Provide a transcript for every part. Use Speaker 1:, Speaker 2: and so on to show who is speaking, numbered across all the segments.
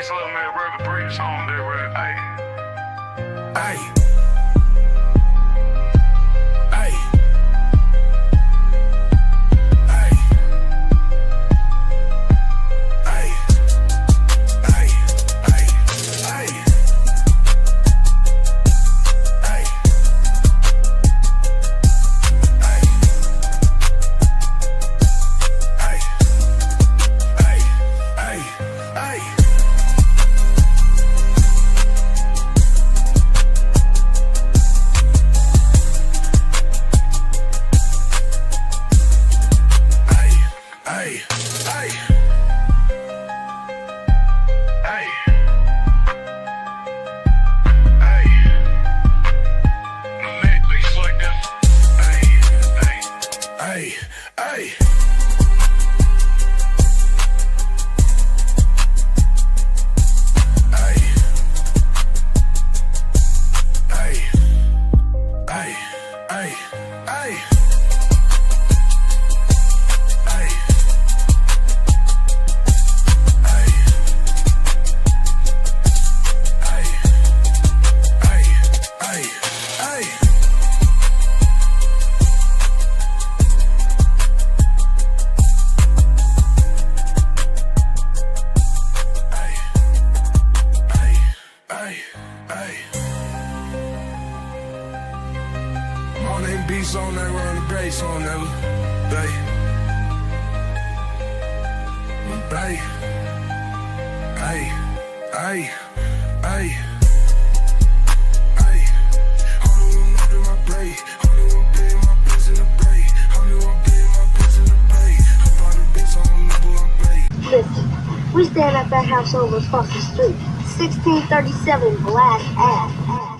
Speaker 1: Just let me rub the brakes on there, right? Hey. Hey. Hey. Hey. Hey. Hey. Hey. Hey. Beats on that, run the bass on that, babe. Babe. Hey, hey, hey, hey. Hold on, I'm in my brain. Hold on, I'm getting my piece in the brain. Hold on, I'm getting my piece in the brain. I bought the beats on the level I'm playing.
Speaker 2: Listen, we stand at that house over across the street. 1637 Black Ave.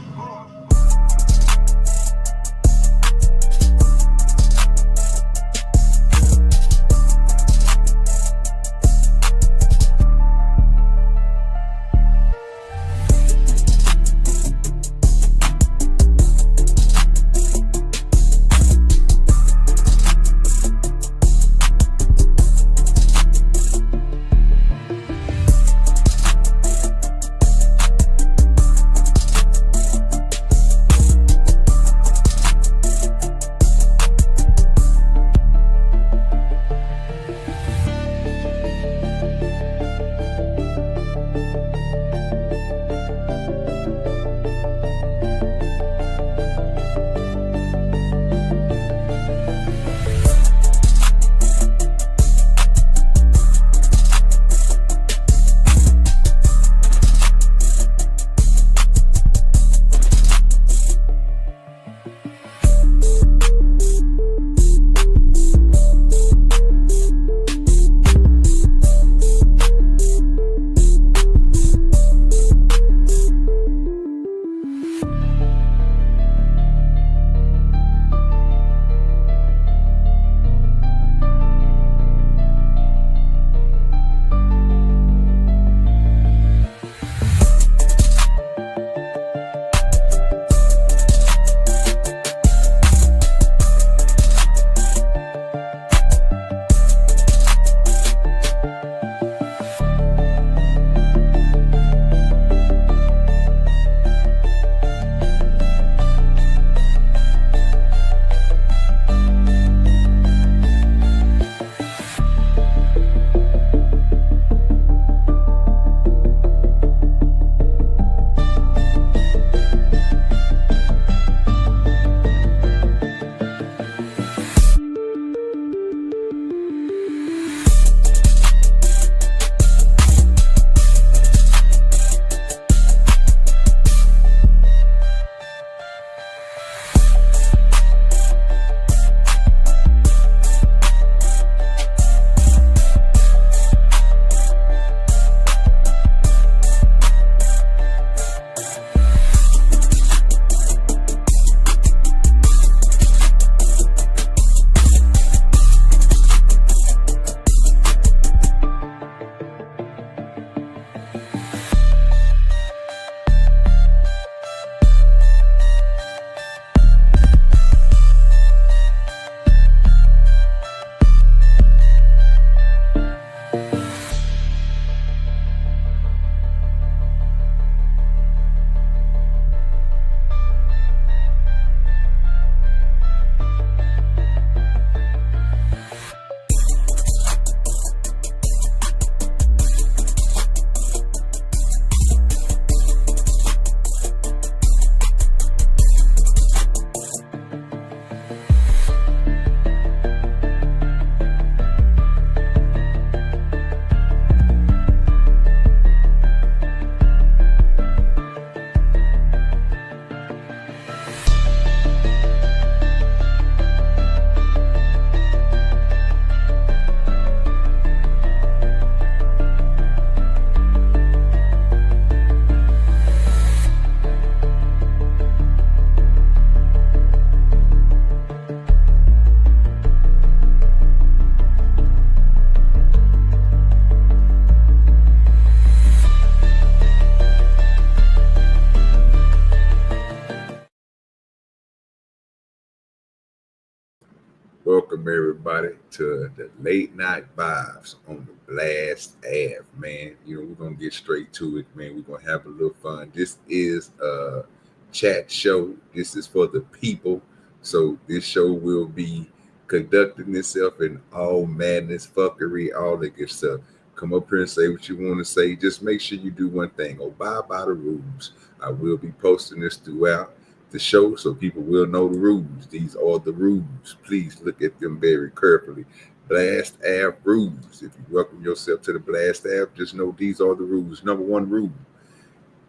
Speaker 3: welcome everybody to the late night vibes on the Blast AVE, man. You know, we're gonna get straight to it, man. We're gonna have a little fun. This is a chat show. This is for the people. So this show will be conducting itself in all madness, fuckery, all that good stuff. Come up here and say what you want to say. Just make sure you do one thing. Abide by the rules. I will be posting this throughout the show so people will know the rules. These are the rules. Please look at them very carefully. Blast AVE rules. If you welcome yourself to the Blast AVE, just know these are the rules. Number one rule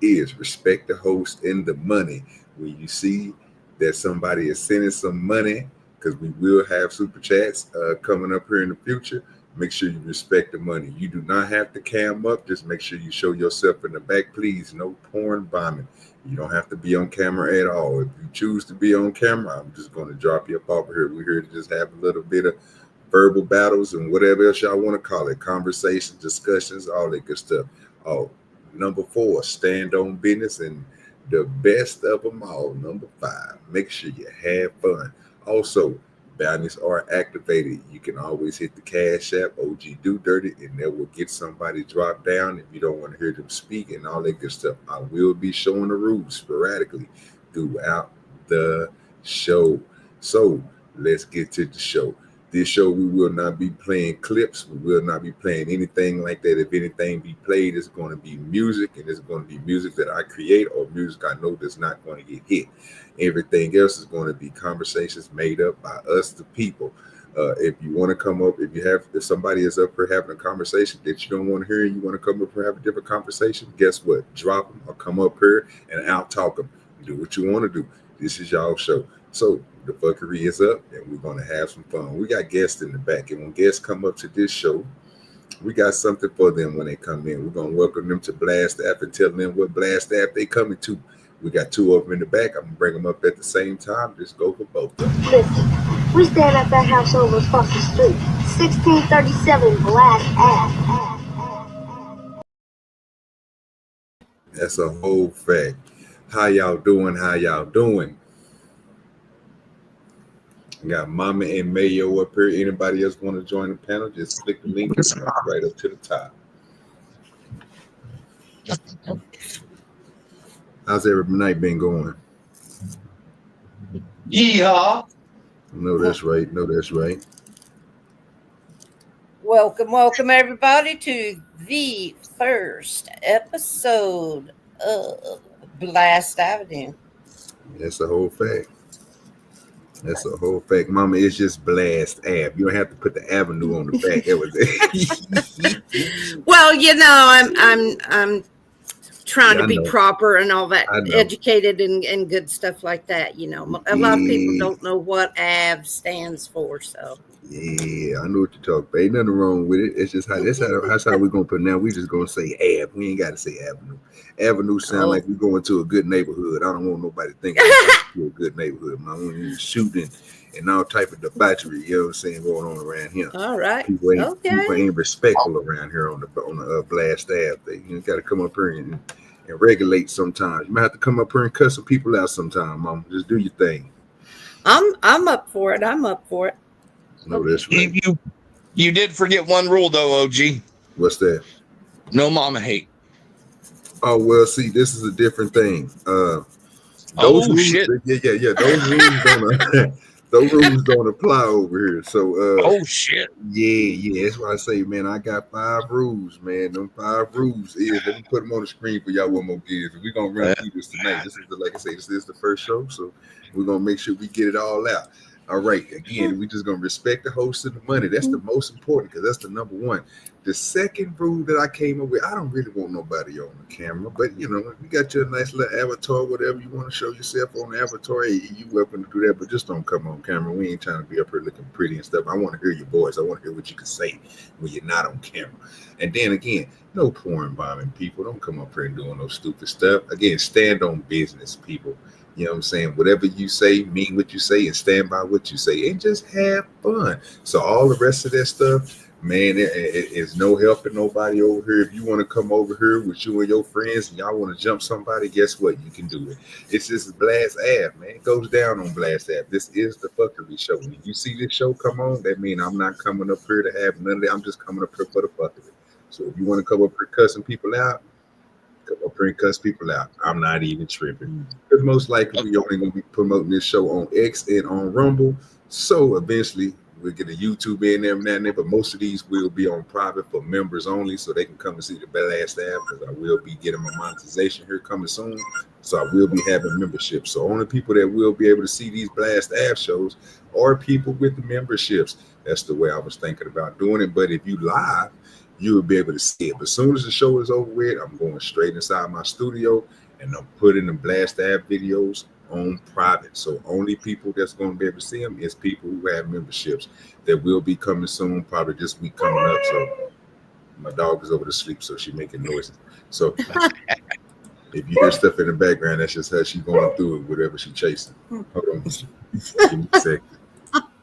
Speaker 3: is respect the host and the money. When you see that somebody is sending some money, because we will have super chats coming up here in the future, make sure you respect the money. You do not have to cam up. Just make sure you show yourself in the back. Please, no porn bombing. You don't have to be on camera at all. If you choose to be on camera, I'm just going to drop you up over here. We're here to just have a little bit of verbal battles and whatever else y'all want to call it. Conversations, discussions, all that good stuff. Oh, number 4, stand on business. And the best of them all, number 5, make sure you have fun. Also, bounties are activated. You can always hit the CashApp, OGDoDirty, and that will get somebody dropped down if you don't want to hear them speak and all that good stuff. I will be showing the rules sporadically throughout the show. So let's get to the show. This show, we will not be playing clips. We will not be playing anything like that. If anything be played, it's going to be music, and it's going to be music that I create or music I know that's not going to get hit. Everything else is going to be conversations made up by us, the people. If you want to come up, if somebody is up here having a conversation that you don't want to hear, and you want to come up here and have a different conversation, guess what? Drop them or come up here and out talk them. Do what you want to do. This is y'all show. So the fuckery is up, and we're going to have some fun. We got guests in the back, and when guests come up to this show, we got something for them when they come in. We're going to welcome them to Blast AVE and tell them what Blast AVE they coming to. We got 2 of them in the back. I'm going to bring them up at the same time. Just go for both of them.
Speaker 2: Listen, we stand at that house over across the street. 1637 Black Ave.
Speaker 3: That's a whole fact. How y'all doing? How y'all doing? We got Mama and Mayo up here. Anybody else want to join the panel? Just click the link and right up to the top. How's every night been going?
Speaker 4: Yeehaw.
Speaker 3: No, that's right. No, that's right.
Speaker 5: Welcome everybody to the first episode of Blast Avenue.
Speaker 3: That's a whole fact. That's a whole fact. Mama, it's just Blast AVE. You don't have to put the avenue on the back. That was it.
Speaker 5: Well, you know, I'm trying to be proper and all that, educated and good stuff like that. You know, a lot of people don't know what AVE stands for. So
Speaker 3: yeah, I know what you're talking about. Ain't nothing wrong with it. It's just that's how we're gonna put it now. We just gonna say AVE. We ain't gotta say avenue. Avenue sound like we going to a good neighborhood. I don't want nobody thinking to a good neighborhood. I want you shooting and all type of debauchery, you know what I'm saying, going on around here.
Speaker 5: All right.
Speaker 3: People ain't respectful around here on the Blast AVE. You got to come up here and regulate sometimes. You might have to come up here and cut some people out sometime, Mom. Just do your thing.
Speaker 5: I'm up for it.
Speaker 3: No, that's right.
Speaker 4: You did forget one rule though, OG.
Speaker 3: What's that?
Speaker 4: No mama hate.
Speaker 3: Oh well, see, this is a different thing.
Speaker 4: Those rules, shit.
Speaker 3: Yeah. Those rules don't apply over here. So
Speaker 4: shit.
Speaker 3: Yeah. That's why I say, man, I got 5 rules, man. Them 5 rules is, let me put them on the screen for y'all one more gives. We're gonna run through this tonight. This is like I say, this is the first show, so we're gonna make sure we get it all out. All right, again, we're just gonna respect the host and the money. That's the most important, because that's the number one. The second rule that I came up with, I don't really want nobody on the camera, but you know, you got your nice little avatar, whatever you want to show yourself on the avatar, hey, you welcome to do that, but just don't come on camera. We ain't trying to be up here looking pretty and stuff. I want to hear your voice. I want to hear what you can say when you're not on camera. And then again, no porn bombing, people. Don't come up here and doing no stupid stuff. Again, stand on business, people. You know what I'm saying? Whatever you say, mean what you say, and stand by what you say, and just have fun. So all the rest of that stuff, Man, it's no helping nobody over here. If you want to come over here with you and your friends and y'all want to jump somebody, guess what? You can do it. It's just Blast Ave, man. It goes down on Blast Ave. This is the fuckery show. When you see this show come on, that means I'm not coming up here to have none of that. I'm just coming up here for the fuck of it. So if you want to come up here cussing people out, come up here and cuss people out. I'm not even tripping. Because most likely we only going to be promoting this show on X and on Rumble. So eventually we'll get a YouTube in there and that, but most of these will be on private for members only, so they can come and see the Blast Ave, because I will be getting my monetization here coming soon. So I will be having memberships. So only people that will be able to see these Blast Ave shows are people with the memberships. That's the way I was thinking about doing it. But if you live, you will be able to see it. But as soon as the show is over with, I'm going straight inside my studio and I'm putting the Blast Ave videos on private. So only people that's going to be able to see them is people who have memberships. That will be coming soon, probably this week coming up. So my dog is over to sleep, so she's making noises. So if you hear stuff in the background, that's just how she's going through it, whatever she's chasing. Hold on. Give me a second.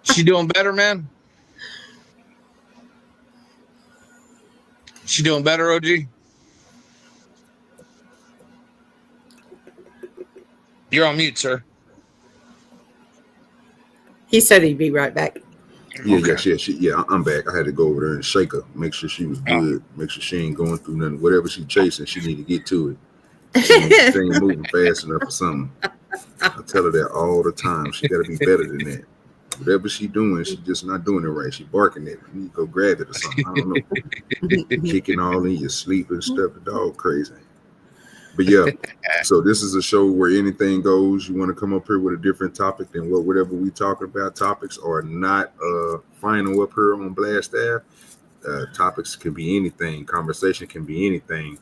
Speaker 4: She doing better, man? She doing better, OG? You're on mute, sir.
Speaker 5: He said he'd be right back.
Speaker 3: Yeah, okay. Yeah, I'm back. I had to go over there and shake her, make sure she was good, make sure she ain't going through nothing. Whatever she's chasing, she need to get to it. She ain't moving fast enough or something. I tell her that all the time. She got to be better than that. Whatever she doing, she just not doing it right. She barking at it. You need to go grab it or something. I don't know. Kicking all in your sleep and stuff. The dog crazy. But yeah, so this is a show where anything goes. You want to come up here with a different topic than whatever we talking about. Topics are not final up here on Blast Ave. Topics can be anything. Conversation can be anything.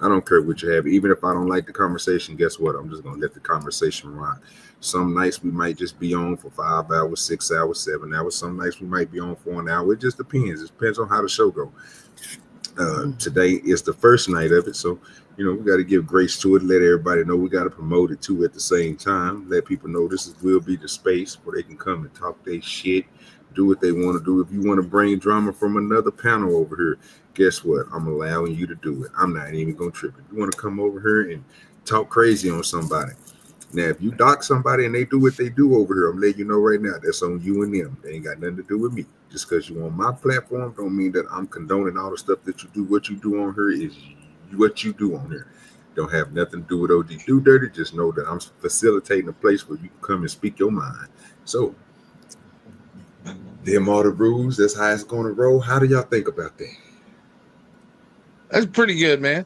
Speaker 3: I don't care what you have. Even if I don't like the conversation, guess what? I'm just going to let the conversation rock. Some nights we might just be on for 5 hours, 6 hours, 7 hours. Some nights we might be on for an hour. It just depends. It depends on how the show goes. Today is the first night of it, so we got to give grace to it. Let everybody know we got to promote it too at the same time. Let people know will be the space where they can come and talk their shit, do what they want to do. If you want to bring drama from another panel over here, guess what? I'm allowing you to do it. I'm not even gonna trip. If you want to come over here and talk crazy on somebody, now if you dock somebody and they do what they do over here, I'm letting you know right now, that's on you and them. They ain't got nothing to do with me. Just because you on my platform don't mean that I'm condoning all the stuff that you do. What you do on here is what you do on here. Don't have nothing to do with OGDoDirty. Just know that I'm facilitating a place where you can come and speak your mind. So them are the rules. That's how it's going to roll. How do y'all think about that?
Speaker 4: That's pretty good, man.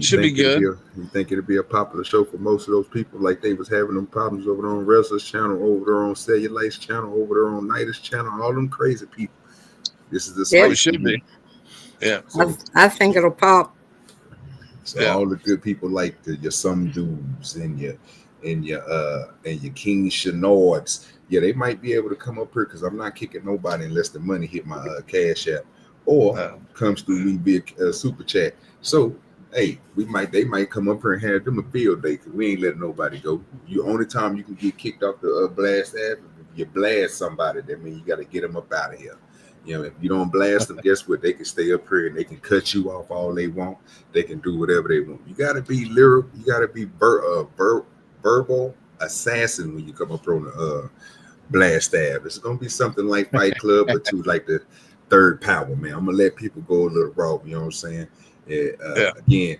Speaker 4: Should be good.
Speaker 3: You think it'll be a popular show for most of those people, like they was having them problems over there on Wrestler's channel, over there on Cellulite's channel, over there on Night's channel, all them crazy people. This is the
Speaker 4: space. It should be. Yeah.
Speaker 5: So, I think it'll pop.
Speaker 3: So all the good people like your some dudes and your King Chenards, yeah, they might be able to come up here because I'm not kicking nobody unless the money hit my Cash App or comes through me big super chat. So hey, they might come up here and have them a field day because we ain't letting nobody go. The only time you can get kicked off the Blast Ave, if you blast somebody, that means you got to get them up out of here. If you don't blast them, guess what? They can stay up here and they can cut you off all they want. They can do whatever they want. You got to be lyrical. You got to be verbal assassin when you come up on the Blast Ave. It's going to be something like Fight Club, but to like the third power, man. I'm going to let people go a little raw. You know what I'm saying? Again,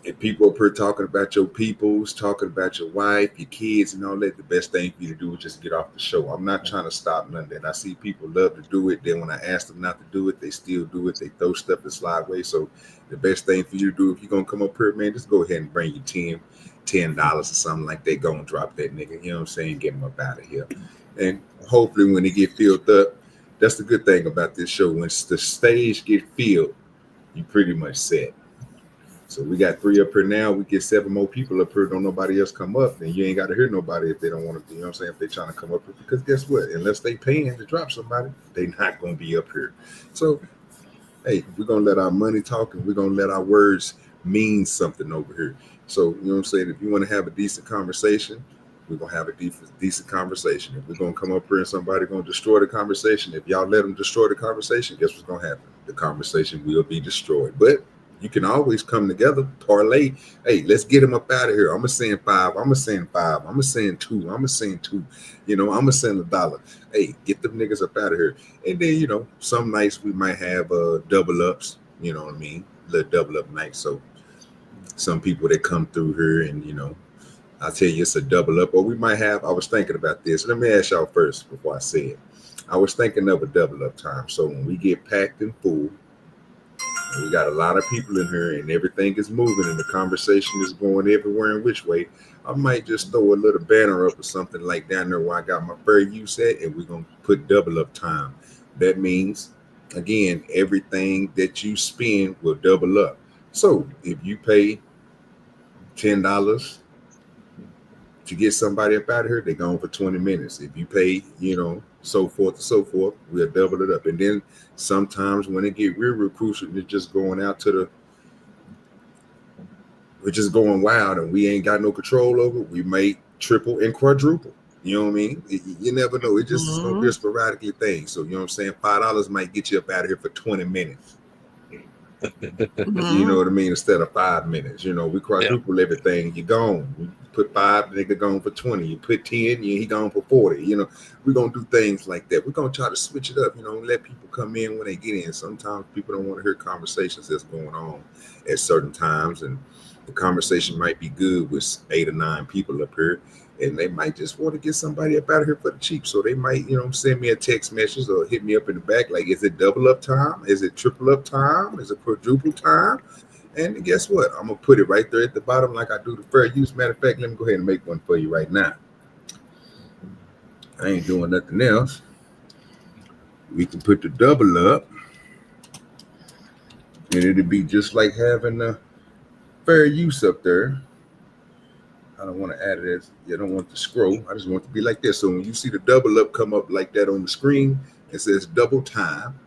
Speaker 3: if people up here talking about your peoples, talking about your wife, your kids, and all that, the best thing for you to do is just get off the show. I'm not trying to stop none of that. I see people love to do it. Then when I ask them not to do it, they still do it. They throw stuff and slide away. So the best thing for you to do, if you're going to come up here, man, just go ahead and bring you $10 or something like that. Go and drop that nigga. You know what I'm saying? Get him up out of here. And hopefully when they get filled up, that's the good thing about this show. When the stage get filled, you pretty much set. So we got 3 up here now. We get 7 more people up here. Don't nobody else come up. Then you ain't got to hear nobody if they don't want to. You know what I'm saying? If they trying to come up here, because guess what? Unless they paying to drop somebody, they not going to be up here. So, hey, we're going to let our money talk and we're going to let our words mean something over here. So, you know what I'm saying? If you want to have a decent conversation, we're gonna have a decent conversation. If we're gonna come up here and somebody gonna destroy the conversation, if y'all let them destroy the conversation, guess what's gonna happen? The conversation will be destroyed. But you can always come together, parlay. Hey, let's get him up out of here. I'm gonna send 5. I'm gonna send 5. I'm gonna send 2. I'm gonna send 2. You know, I'm gonna send $1. Hey, get them niggas up out of here. And then, you know, some nights we might have double ups. You know what I mean? Little double up night. So some people that come through here, and you know, I'll tell you it's a double up. Or we might have. I was thinking about this. Let me ask y'all first before I say it. I was thinking of a double up time. So when we get packed and full. We got a lot of people in here and everything is moving and the conversation is going everywhere and which way. I might just throw a little banner up or something like down there where I got my fair use at, and we're going to put double up time. That means, again, everything that you spend will double up. So if you pay $10 to get somebody up out of here, they're gone for 20 minutes. If you pay, you know, so forth and so forth, we'll double it up. And then sometimes when it get real crucial, it's just going out to we're just going wild and we ain't got no control over it. We may triple and quadruple. You know what I mean? You never know. It just gonna be a sporadically thing. So you know what I'm saying? $5 might get you up out of here for 20 minutes. You know what I mean? Instead of 5 minutes. You know, we quadruple everything. You gone. You put 5, nigga gone for 20. You put 10, he gone for 40. You know, we're gonna do things like that. We're gonna try to switch it up, you know, let people come in when they get in. Sometimes people don't want to hear conversations that's going on at certain times, and the conversation might be good with 8 or 9 people up here. And they might just want to get somebody up out of here for the cheap. So they might, you know, send me a text message or hit me up in the back. Like, is it double up time? Is it triple up time? Is it quadruple time? And guess what? I'm going to put it right there at the bottom like I do the fair use. Matter of fact, let me go ahead and make one for you right now. I ain't doing nothing else. We can put the double up. And it'll be just like having the fair use up there. I don't want to add it as, I don't want to scroll. I just want it to be like this. So when you see the double up come up like that on the screen, it says double time.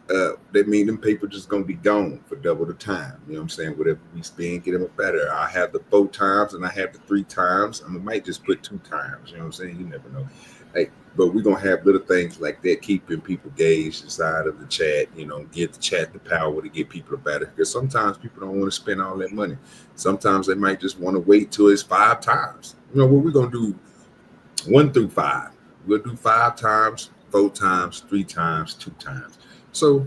Speaker 3: That means them people just going to be gone for double the time. You know what I'm saying? Whatever we spend, get them up better. I have the 4 times and I have the 3 times. I might just put 2 times. You know what I'm saying? You never know. Hey, but we're going to have little things like that, keeping people engaged inside of the chat, you know, give the chat the power to get people better. Because sometimes people don't want to spend all that money. Sometimes they might just want to wait till it's 5 times. You know, what we're going to do 1 through 5. We'll do 5 times, 4 times, 3 times, 2 times. So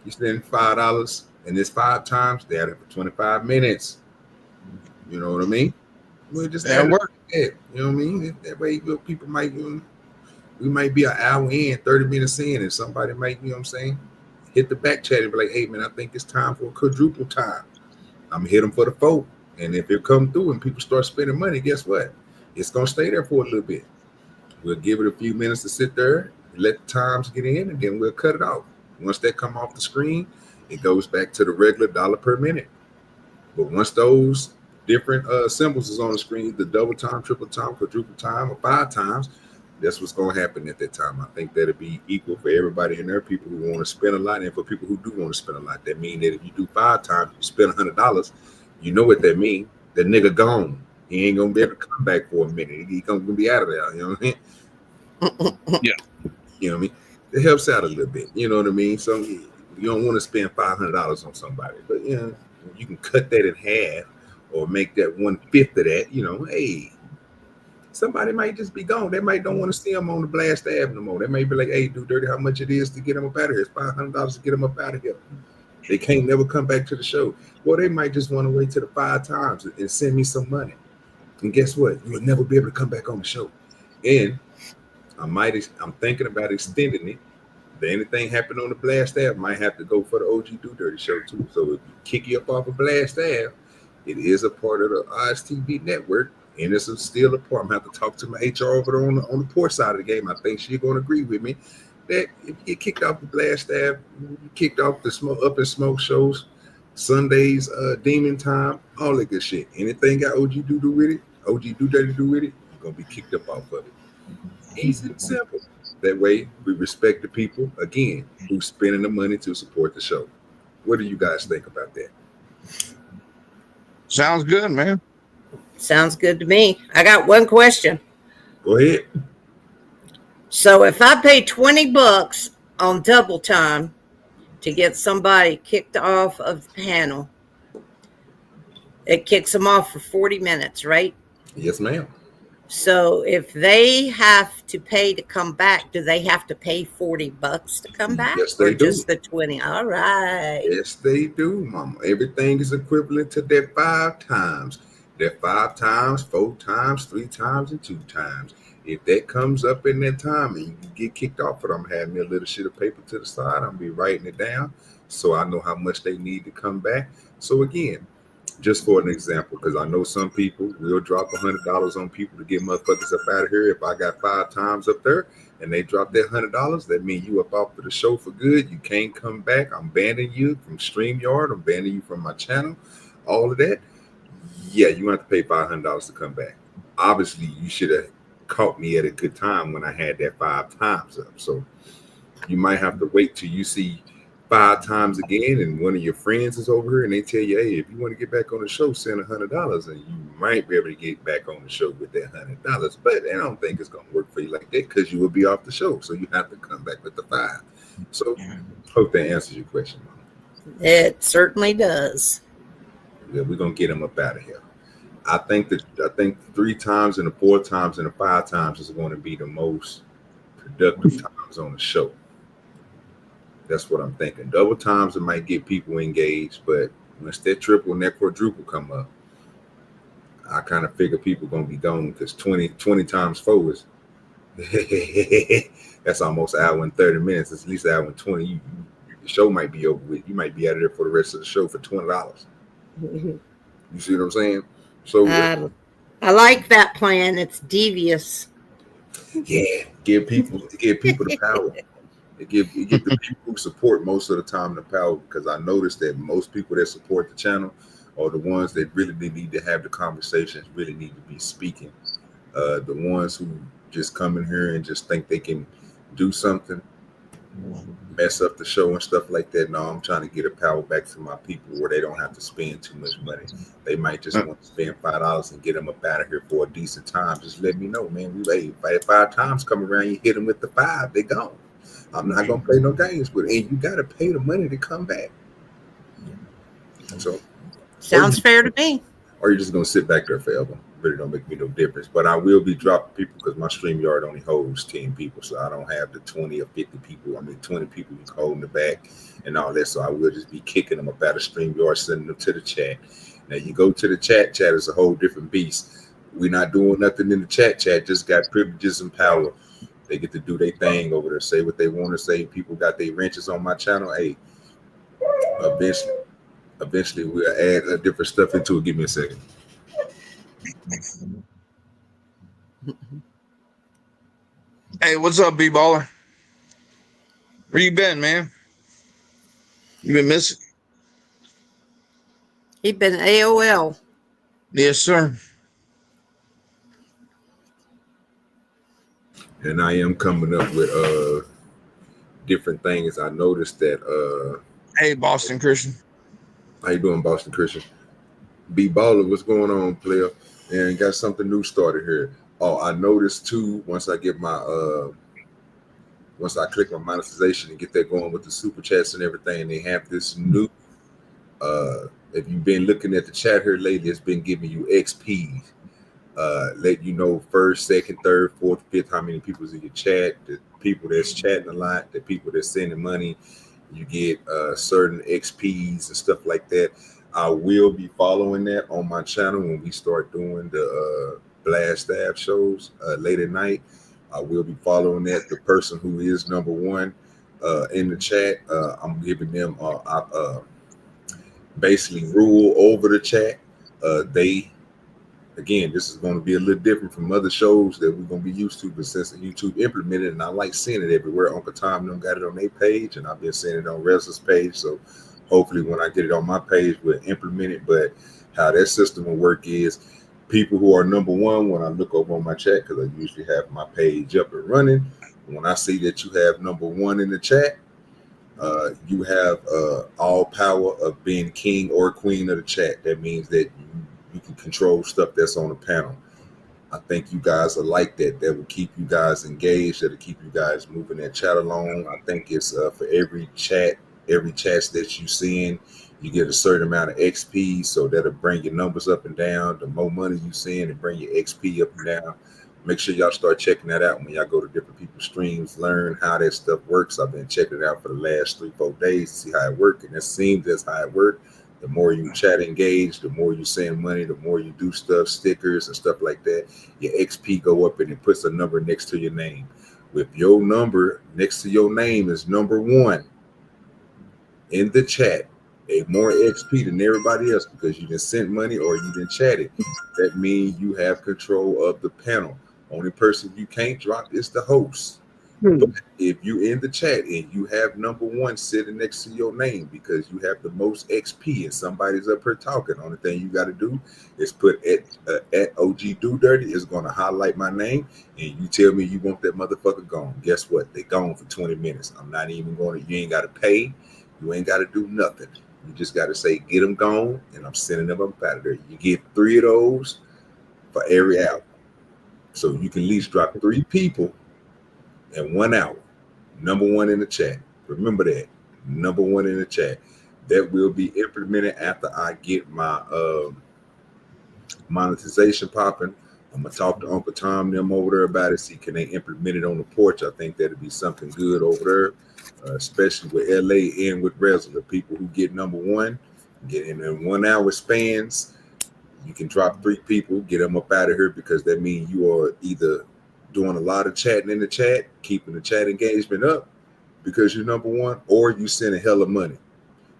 Speaker 3: you spend $5 and it's 5 times, they add it for 25 minutes. You know what I mean? We'll just add work. You know what I mean? That way people might, we might be an hour in, 30 minutes in, and somebody might, you know what I'm saying, hit the back chat and be like, hey man, I think it's time for a quadruple time. I'm gonna hit them for the 4. And if it come through and people start spending money, guess what? It's gonna stay there for a little bit. We'll give it a few minutes to sit there, let the times get in, and then we'll cut it off. Once that come off the screen, it goes back to the regular $1 per minute. But once those different symbols is on the screen, the double time, triple time, quadruple time, or 5 times, that's what's going to happen at that time. I think that'll be equal for everybody in there, people who want to spend a lot, and for people who do want to spend a lot. That means that if you do 5 times, you spend $100, you know what that means. That nigga gone. He ain't going to be able to come back for a minute. He going to be out of there. You know what I mean?
Speaker 4: Yeah.
Speaker 3: You know what I mean? It helps out a little bit. You know what I mean? So you don't want to spend $500 on somebody. But, you know, you can cut that in half or make that 1/5 of that. You know, hey, somebody might just be gone. They might don't want to see them on the Blast Ave no more. They may be like, hey, DoDirty, how much it is to get them up out of here? It's $500 to get them up out of here. They can't never come back to the show. Well, they might just want to wait till the 5 times and send me some money. And guess what? You'll never be able to come back on the show. And I'm thinking about extending it. If anything happened on the Blast Ave, might have to go for the OGDoDirty show too. So if you kick you up off of Blast Ave, it is a part of the Oz TV network, and it's still a part. I'm gonna have to talk to my HR over there on the poor side of the game. I think she's gonna agree with me that if you get kicked off the Blast Ave, you kicked off the Smoke Up and Smoke shows, Sundays, Demon Time, all that good shit. Anything got OGDoDirty with it, OGDoDirty do with it, you're gonna be kicked up off of it. Easy and simple. That way, we respect the people, again, who's spending the money to support the show. What do you guys think about that?
Speaker 4: Sounds good, man.
Speaker 5: Sounds good to me. I got one question.
Speaker 3: Go ahead.
Speaker 5: So if I pay $20 on double time to get somebody kicked off of the panel, it kicks them off for 40 minutes, right?
Speaker 3: Yes, ma'am.
Speaker 5: So if they have to pay to come back, do they have to pay $40 to come back?
Speaker 3: Yes, they
Speaker 5: or
Speaker 3: do.
Speaker 5: Just the 20. All right.
Speaker 3: Yes, they do, mama. Everything is equivalent to that 5 times. That 5 times, 4 times, 3 times, and 2 times. If that comes up in that time and you get kicked off, but I'm having me a little shit of paper to the side, I'm be writing it down so I know how much they need to come back. So again, just for an example, because I know some people will drop $100 on people to get motherfuckers up out of here. If I got 5 times up there and they drop that $100, that means you up off of the show for good. You can't come back. I'm banning you from StreamYard. I'm banning you from my channel. All of that. Yeah, you have to pay $500 to come back. Obviously, you should have caught me at a good time when I had that 5 times up. So you might have to wait till you see 5 times again, and one of your friends is over here, and they tell you, "Hey, if you want to get back on the show, send $100," and you might be able to get back on the show with that $100. But I don't think it's gonna work for you like that because you will be off the show. So you have to come back with the 5. So hope that answers your question, Mom.
Speaker 5: It certainly does.
Speaker 3: Yeah, we're gonna get them up out of here. I think 3 times and the 4 times and the 5 times is going to be the most productive times on the show. That's what I'm thinking. Double times it might get people engaged, but once that triple and that quadruple come up, I kind of figure people gonna be gone because 20 times 4 is that's almost an hour and 30 minutes. It's at least an hour and 20. The show might be over with. You might be out of there for the rest of the show for $20. You see what I'm saying? So
Speaker 5: I like that plan. It's devious.
Speaker 3: Yeah, give people the power. It give the people who support most of the time the power, because I noticed that most people that support the channel are the ones that really need to have the conversations, really need to be speaking. The ones who just come in here and just think they can do something, mess up the show and stuff like that. No, I'm trying to get a power back to my people where they don't have to spend too much money. They might just want to spend $5 and get them up out of here for a decent time. Just let me know, man. If 5 times come around, you hit them with the 5, they gone. I'm not gonna play no games with it, and you gotta pay the money to come back. So
Speaker 5: sounds fair to me.
Speaker 3: Or you're just gonna sit back there forever. Really don't make me no difference. But I will be dropping people because my StreamYard only holds 10 people, so I don't have the 20 or 50 people. I mean, 20 people you can hold in the back and all that. So I will just be kicking them up out of StreamYard, sending them to the chat. Now you go to the chat. Chat is a whole different beast. We're not doing nothing in the chat. Chat just got privileges and power. They get to do their thing over there, say what they want to say. People got their wrenches on my channel. Hey, eventually we'll add different stuff into it. Give me a second.
Speaker 4: Hey, what's up, B-Baller? Where you been, man? You been missing?
Speaker 5: He been AOL.
Speaker 4: Yes, sir.
Speaker 3: And I am coming up with different things. I noticed that
Speaker 4: hey, Boston Christian.
Speaker 3: How you doing, Boston Christian? B-Baller, what's going on, player? And got something new started here. Oh, I noticed too, once I get my once I click on monetization and get that going with the super chats and everything, they have this new if you've been looking at the chat here lately, it's been giving you XP. Let you know first, second, third, fourth, fifth, how many people's in your chat, the people that's chatting a lot, the people that's sending money. You get certain XPs and stuff like that. I will be following that on my channel when we start doing the Blast AVE shows late at night. I will be following that. The person who is number 1 in the chat, I'm giving them basically rule over the chat. Again, this is going to be a little different from other shows that we're going to be used to, but since YouTube implemented it, and I like seeing it everywhere. Uncle Tom them got it on their page, and I've been seeing it on Rez's page. So hopefully when I get it on my page, we'll implement it. But how that system will work is people who are number 1, when I look over on my chat, because I usually have my page up and running, when I see that you have number 1 in the chat, you have all power of being king or queen of the chat. That means that you can can control stuff that's on the panel. I think you guys are like that. That will keep you guys engaged. That'll keep you guys moving that chat along. I think it's for every chat that you send, you get a certain amount of XP. So that'll bring your numbers up and down. The more money you send, and bring your XP up and down. Make sure y'all start checking that out when y'all go to different people's streams. Learn how that stuff works. I've been checking it out for the last 3-4 days to see how it works, and it seems that's how it works. The more you chat engage, the more you send money, the more you do stuff, stickers and stuff like that, your XP go up, and it puts a number next to your name. If your number next to your name is number 1 in the chat, a more XP than everybody else because you just sent money or you didn't chat it, that means you have control of the panel. Only person you can't drop is the host. But if you in the chat and you have number 1 sitting next to your name because you have the most XP and somebody's up here talking, only thing you got to do is put at OGDoDirty is going to highlight my name, and you tell me you want that motherfucker gone. Guess what? They gone for 20 minutes. I'm not even going to, you ain't got to pay. You ain't got to do nothing. You just got to say, get them gone, and I'm sending them up out of there. You get 3 of those for every hour. So you can at least drop 3 people in 1 hour. Number 1 in the chat. Remember that. Number 1 in the chat. That will be implemented after I get my monetization popping. I'm going to talk to Uncle Tom and them over there about it. See, can they implement it on the porch? I think that'll be something good over there, especially with LA and with Wrestler. People who get number 1, get in 1 hour spans. You can drop 3 people, get them up out of here, because that means you are either doing a lot of chatting in the chat, keeping the chat engagement up because you're number 1, or you sending hella money.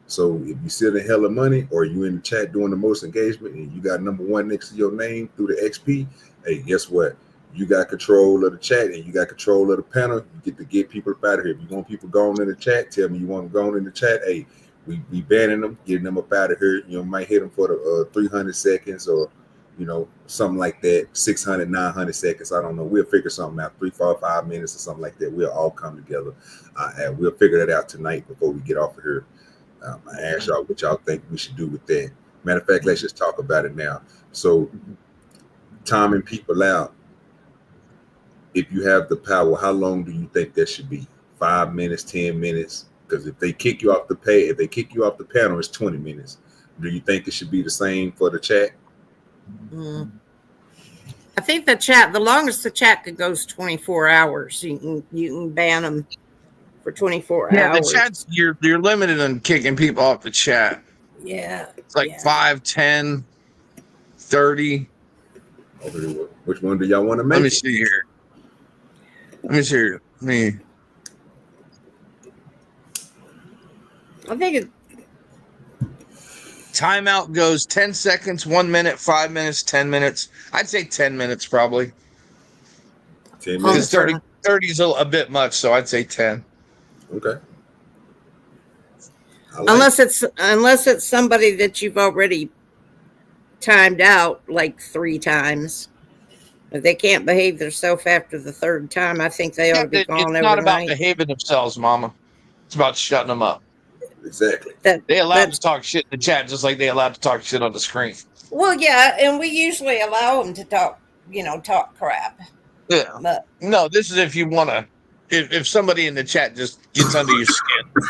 Speaker 3: So if you sending hella money or you in the chat doing the most engagement and you got number 1 next to your name through the XP, hey, guess what? You got control of the chat and you got control of the panel. You get to get people up out of here. If you want people going in the chat, tell me you want them going in the chat. Hey, we banning them, getting them up out of here. You know, might hit them for the 300 seconds or, you know, something like that, 600, 900 seconds. I don't know. We'll figure something out, 3, 4, 5 minutes or something like that. We'll all come together. And we'll figure that out tonight before we get off of here. I ask y'all what y'all think we should do with that. Matter of fact, let's just talk about it now. So, timing people out. If you have the power, how long do you think that should be? 5 minutes, 10 minutes? Because if they kick you off the panel, it's 20 minutes. Do you think it should be the same for the chat?
Speaker 5: I think the longest the chat could go is 24 hours. You can ban them for 24 hours.
Speaker 4: Yeah, the chat's you're limited on kicking people off the chat.
Speaker 5: Yeah.
Speaker 4: It's like 5, 10, 30.
Speaker 3: Which one do y'all want to make?
Speaker 4: Let me see here.
Speaker 5: I think
Speaker 4: Timeout goes 10 seconds, 1 minute, 5 minutes, 10 minutes. I'd say 10 minutes probably.
Speaker 3: 10 minutes.
Speaker 4: 30 is a bit much, so I'd say 10.
Speaker 3: Okay.
Speaker 5: unless it's somebody that you've already timed out like 3 times. If they can't behave themselves after the 3rd time, I think they ought to be gone overnight.
Speaker 4: It's not about behaving themselves, Mama. It's about shutting them up.
Speaker 3: Exactly.
Speaker 4: They allowed to talk shit in the chat just like they allowed to talk shit on the screen.
Speaker 5: Well, yeah, and we usually allow them to talk crap.
Speaker 4: Yeah. But no, this is if you want to. If somebody in the chat just gets under your skin.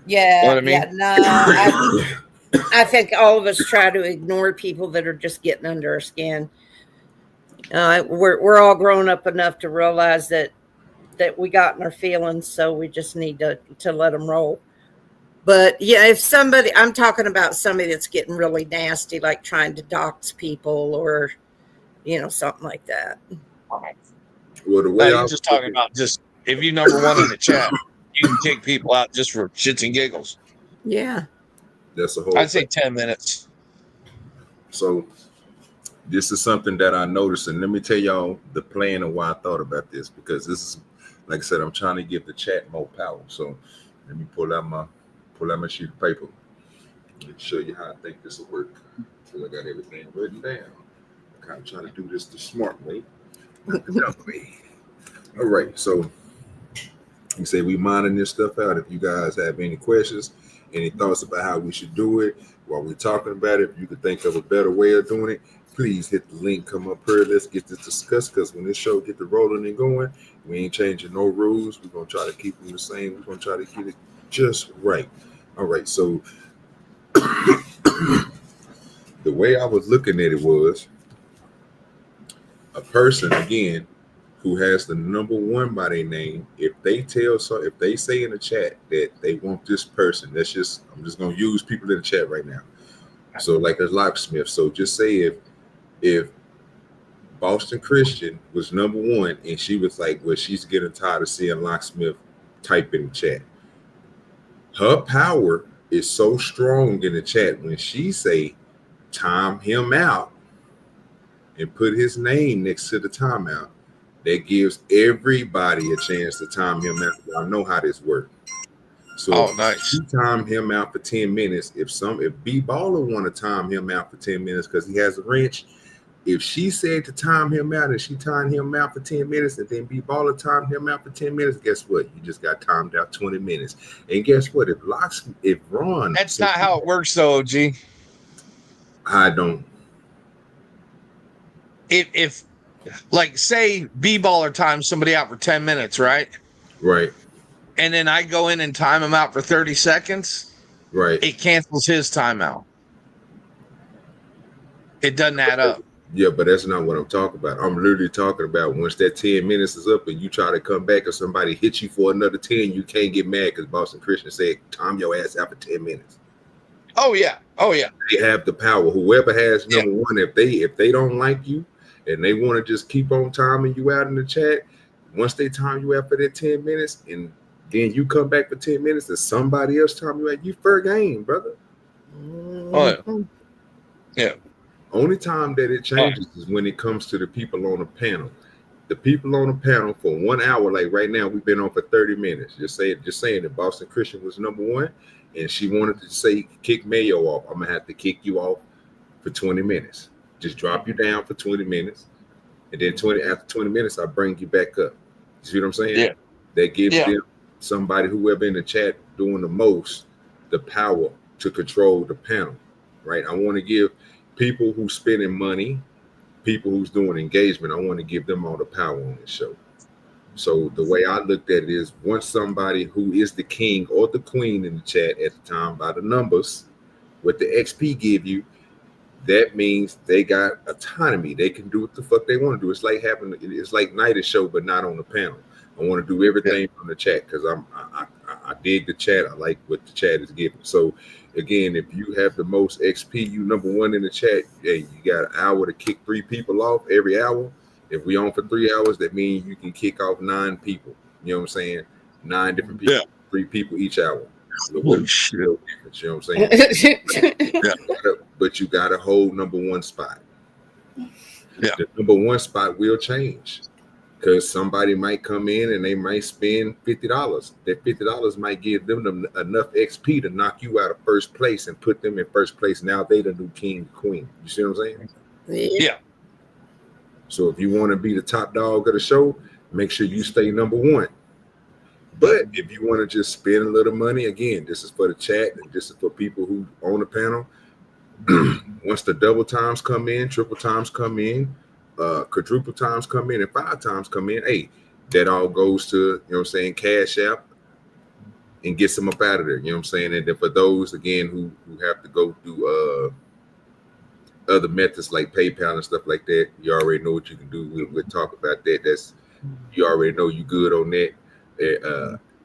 Speaker 5: Yeah.
Speaker 4: You know what I mean?
Speaker 5: Yeah, no, I think all of us try to ignore people that are just getting under our skin. We're all grown up enough to realize that we got in our feelings, so we just need to let them roll. But yeah, if I'm talking about somebody that's getting really nasty, like trying to dox people or, something like that.
Speaker 3: Well, the way
Speaker 4: I'm just talking about if you number 1 in the chat, you can kick people out just for shits and giggles.
Speaker 5: Yeah.
Speaker 3: That's a whole.
Speaker 4: I'd say 10 minutes.
Speaker 3: So this is something that I noticed, and let me tell y'all the plan and why I thought about this, because this is, like I said, I'm trying to give the chat more power. So let me pull out my sheet of paper and show you how I think this will work. Because I got everything written down. I'm kind of trying to do this the smart way, not the dumb way. All right, so you say we mining this stuff out. If you guys have any questions, any thoughts about how we should do it while we're talking about it, if you could think of a better way of doing it, please hit the link, come up here. Let's get this discussed, because when this show get the rolling and going, we ain't changing no rules. We're going to try to keep them the same. We're going to try to get it just right. All right, so the way I was looking at it was a person, again, who has the number one by their name, if they say in the chat that they want this person, I'm just going to use people in the chat right now. So like a locksmith. So just say if Boston Christian was number one and she was like, well, she's getting tired of seeing locksmith type in the chat. Her power is so strong in the chat when she say time him out and put his name next to the timeout, that gives everybody a chance to time him out. I know how this works. So
Speaker 4: nice.
Speaker 3: If you time him out for 10 minutes, if B Baller want to time him out for 10 minutes because he has a wrench, if she said to time him out and she timed him out for 10 minutes and then B Baller timed him out for 10 minutes, guess what? You just got timed out 20 minutes. And guess what? If Ron...
Speaker 4: That's not how it works though, OG.
Speaker 3: I don't.
Speaker 4: If like say B Baller times somebody out for 10 minutes, right?
Speaker 3: Right.
Speaker 4: And then I go in and time him out for 30 seconds.
Speaker 3: Right.
Speaker 4: It cancels his timeout. It doesn't add up.
Speaker 3: Yeah, but that's not what I'm talking about. I'm literally talking about once that 10 minutes is up and you try to come back and somebody hits you for another 10, you can't get mad because Boston Christian said, time your ass out for 10 minutes.
Speaker 4: Oh, yeah. Oh, yeah.
Speaker 3: They have the power. Whoever has number one, if they don't like you and they want to just keep on timing you out in the chat, once they time you out for that 10 minutes and then you come back for 10 minutes and somebody else time you out, you fair game, brother.
Speaker 4: Oh, yeah.
Speaker 3: Only time that it changes is when it comes to the people on the panel. The people on the panel for 1 hour, like right now, we've been on for 30 minutes. Just saying that Boston Christian was number one and she wanted to say kick Mayo off. I'm gonna have to kick you off for 20 minutes. Just drop you down for 20 minutes. And then after 20 minutes, I bring you back up. You see what I'm saying?
Speaker 4: Yeah.
Speaker 3: That gives them somebody, whoever in the chat doing the most, the power to control the panel. Right? I want to give people who spending money, people who's doing engagement, I want to give them all the power on the show. So the way I looked at it is once somebody who is the king or the queen in the chat at the time by the numbers, what the XP give you, that means they got autonomy. They can do what the fuck they want to do. It's like night at show, but not on the panel. I want to do everything from the chat because I dig the chat. I like what the chat is giving. So again, if you have the most XP, you number one in the chat, hey, you got an hour to kick 3 people off every hour. If we on for 3 hours, that means you can kick off 9 people. You know what I'm saying? 9 different people, 3 people each hour.
Speaker 4: Holy shit.
Speaker 3: You know what I'm saying? But you got to hold number one spot.
Speaker 4: Yeah.
Speaker 3: The number one spot will change because somebody might come in and they might spend $50. That $50 might give them enough XP to knock you out of first place and put them in first place. Now they the new king, queen. You see what I'm saying?
Speaker 4: Yeah.
Speaker 3: So if you want to be the top dog of the show, make sure you stay number one. But if you want to just spend a little money, again, this is for the chat and this is for people who own the panel. Once the double times come in, triple times come in, quadruple times come in, and 5 times come in, hey, that all goes to, you know what I'm saying, CashApp and gets them up out of there. You know what I'm saying? And then for those, again, who have to go through other methods like PayPal and stuff like that, you already know what you can do. We'll talk about that. You already know you good on that.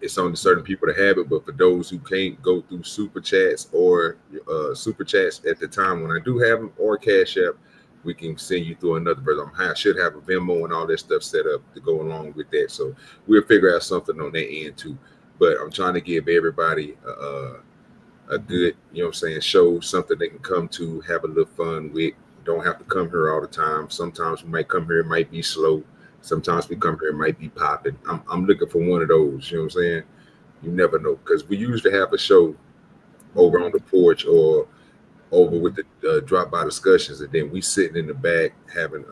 Speaker 3: It's only certain people to have it, but for those who can't go through super chats or super chats at the time when I do have them or Cash App, we can send you through another version. I should have a Venmo and all that stuff set up to go along with that. So we'll figure out something on that end too. But I'm trying to give everybody a good, you know what I'm saying, show, something they can come to, have a little fun with. Don't have to come here all the time. Sometimes we might come here, it might be slow. Sometimes we come here, it might be popping. I'm looking for one of those, you know what I'm saying? You never know, because we usually have a show over on the porch or over with the drop-by discussions, and then we sitting in the back having,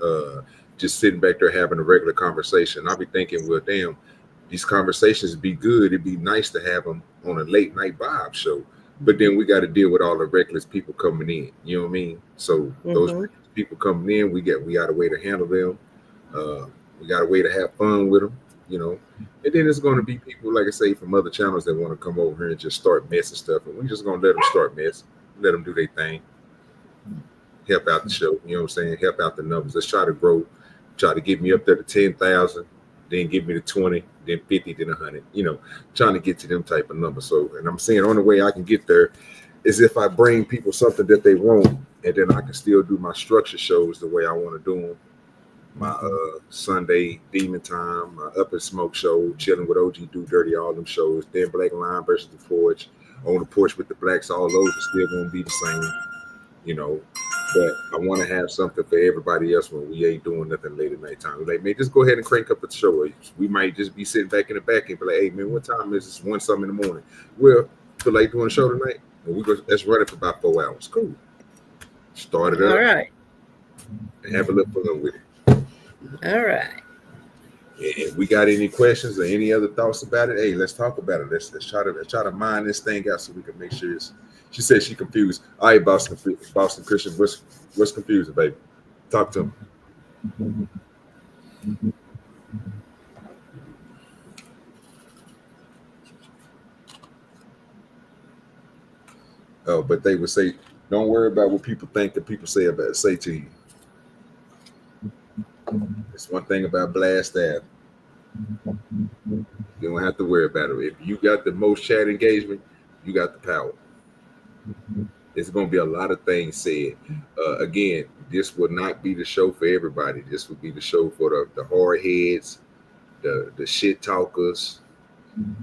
Speaker 3: just sitting back there having a regular conversation. I'll be thinking, well, damn, these conversations be good. It'd be nice to have them on a late-night vibe show. But then we got to deal with all the reckless people coming in. You know what I mean? So those reckless people coming in, we got a way to handle them. We got a way to have fun with them. You know, and then it's going to be people, like I say, from other channels that want to come over here and just start messing stuff, and we just going to let them start mess, let them do their thing, help out the show. You know what I'm saying? Help out the numbers. Let's try to grow. Try to get me up there to 10,000, then get me to 20, then 50, then 100. You know, trying to get to them type of numbers. So, and I'm saying, only way I can get there is if I bring people something that they want, and then I can still do my structure shows the way I want to do them. My Sunday Demon Time, my Up and Smoke show, chilling with OGDoDirty, all them shows. Then Black Line versus the Forge, on the porch with the blacks. All those are still going to be the same, you know. But I want to have something for everybody else when we ain't doing nothing late at night time. Like, man, just go ahead and crank up the show. We might just be sitting back in the back and be like, hey, man, what time is this? 1 something in the morning. Well, feel like doing a show tonight? And let's run it for about 4 hours. Cool. Start it up.
Speaker 5: All right.
Speaker 3: And have a little fun with it.
Speaker 5: All right.
Speaker 3: If we got any questions or any other thoughts about it, hey, let's talk about it. Let's try to mine this thing out so we can make sure it's. She said she confused. All right, Boston Christian, what's confusing, baby? Talk to him. Oh, but they would say, don't worry about what people think that people say to you. It's one thing about Blast App. You don't have to worry about it. If you got the most chat engagement, you got the power. There's going to be a lot of things said. Again, this will not be the show for everybody. This will be the show for the hard heads, the shit talkers,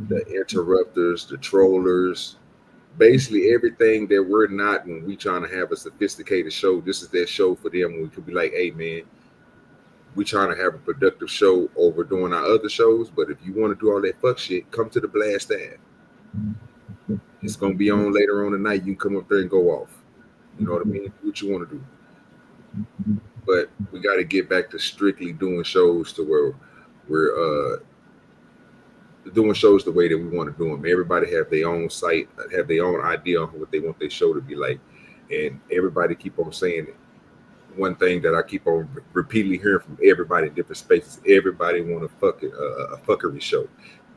Speaker 3: the interrupters, the trollers. Basically, everything that we're not when we trying to have a sophisticated show. This is that show for them. We could be like, hey, man, we trying to have a productive show over doing our other shows. But if you want to do all that fuck shit, come to the Blast App. It's going to be on later on tonight. You can come up there and go off. You know what I mean? Do what you want to do. But we got to get back to strictly doing shows to where we're doing shows the way that we want to do them. Everybody have their own site, have their own idea on what they want their show to be like. And everybody keep on saying it. One thing that I keep on repeatedly hearing from everybody in different spaces, everybody want a fuckery show.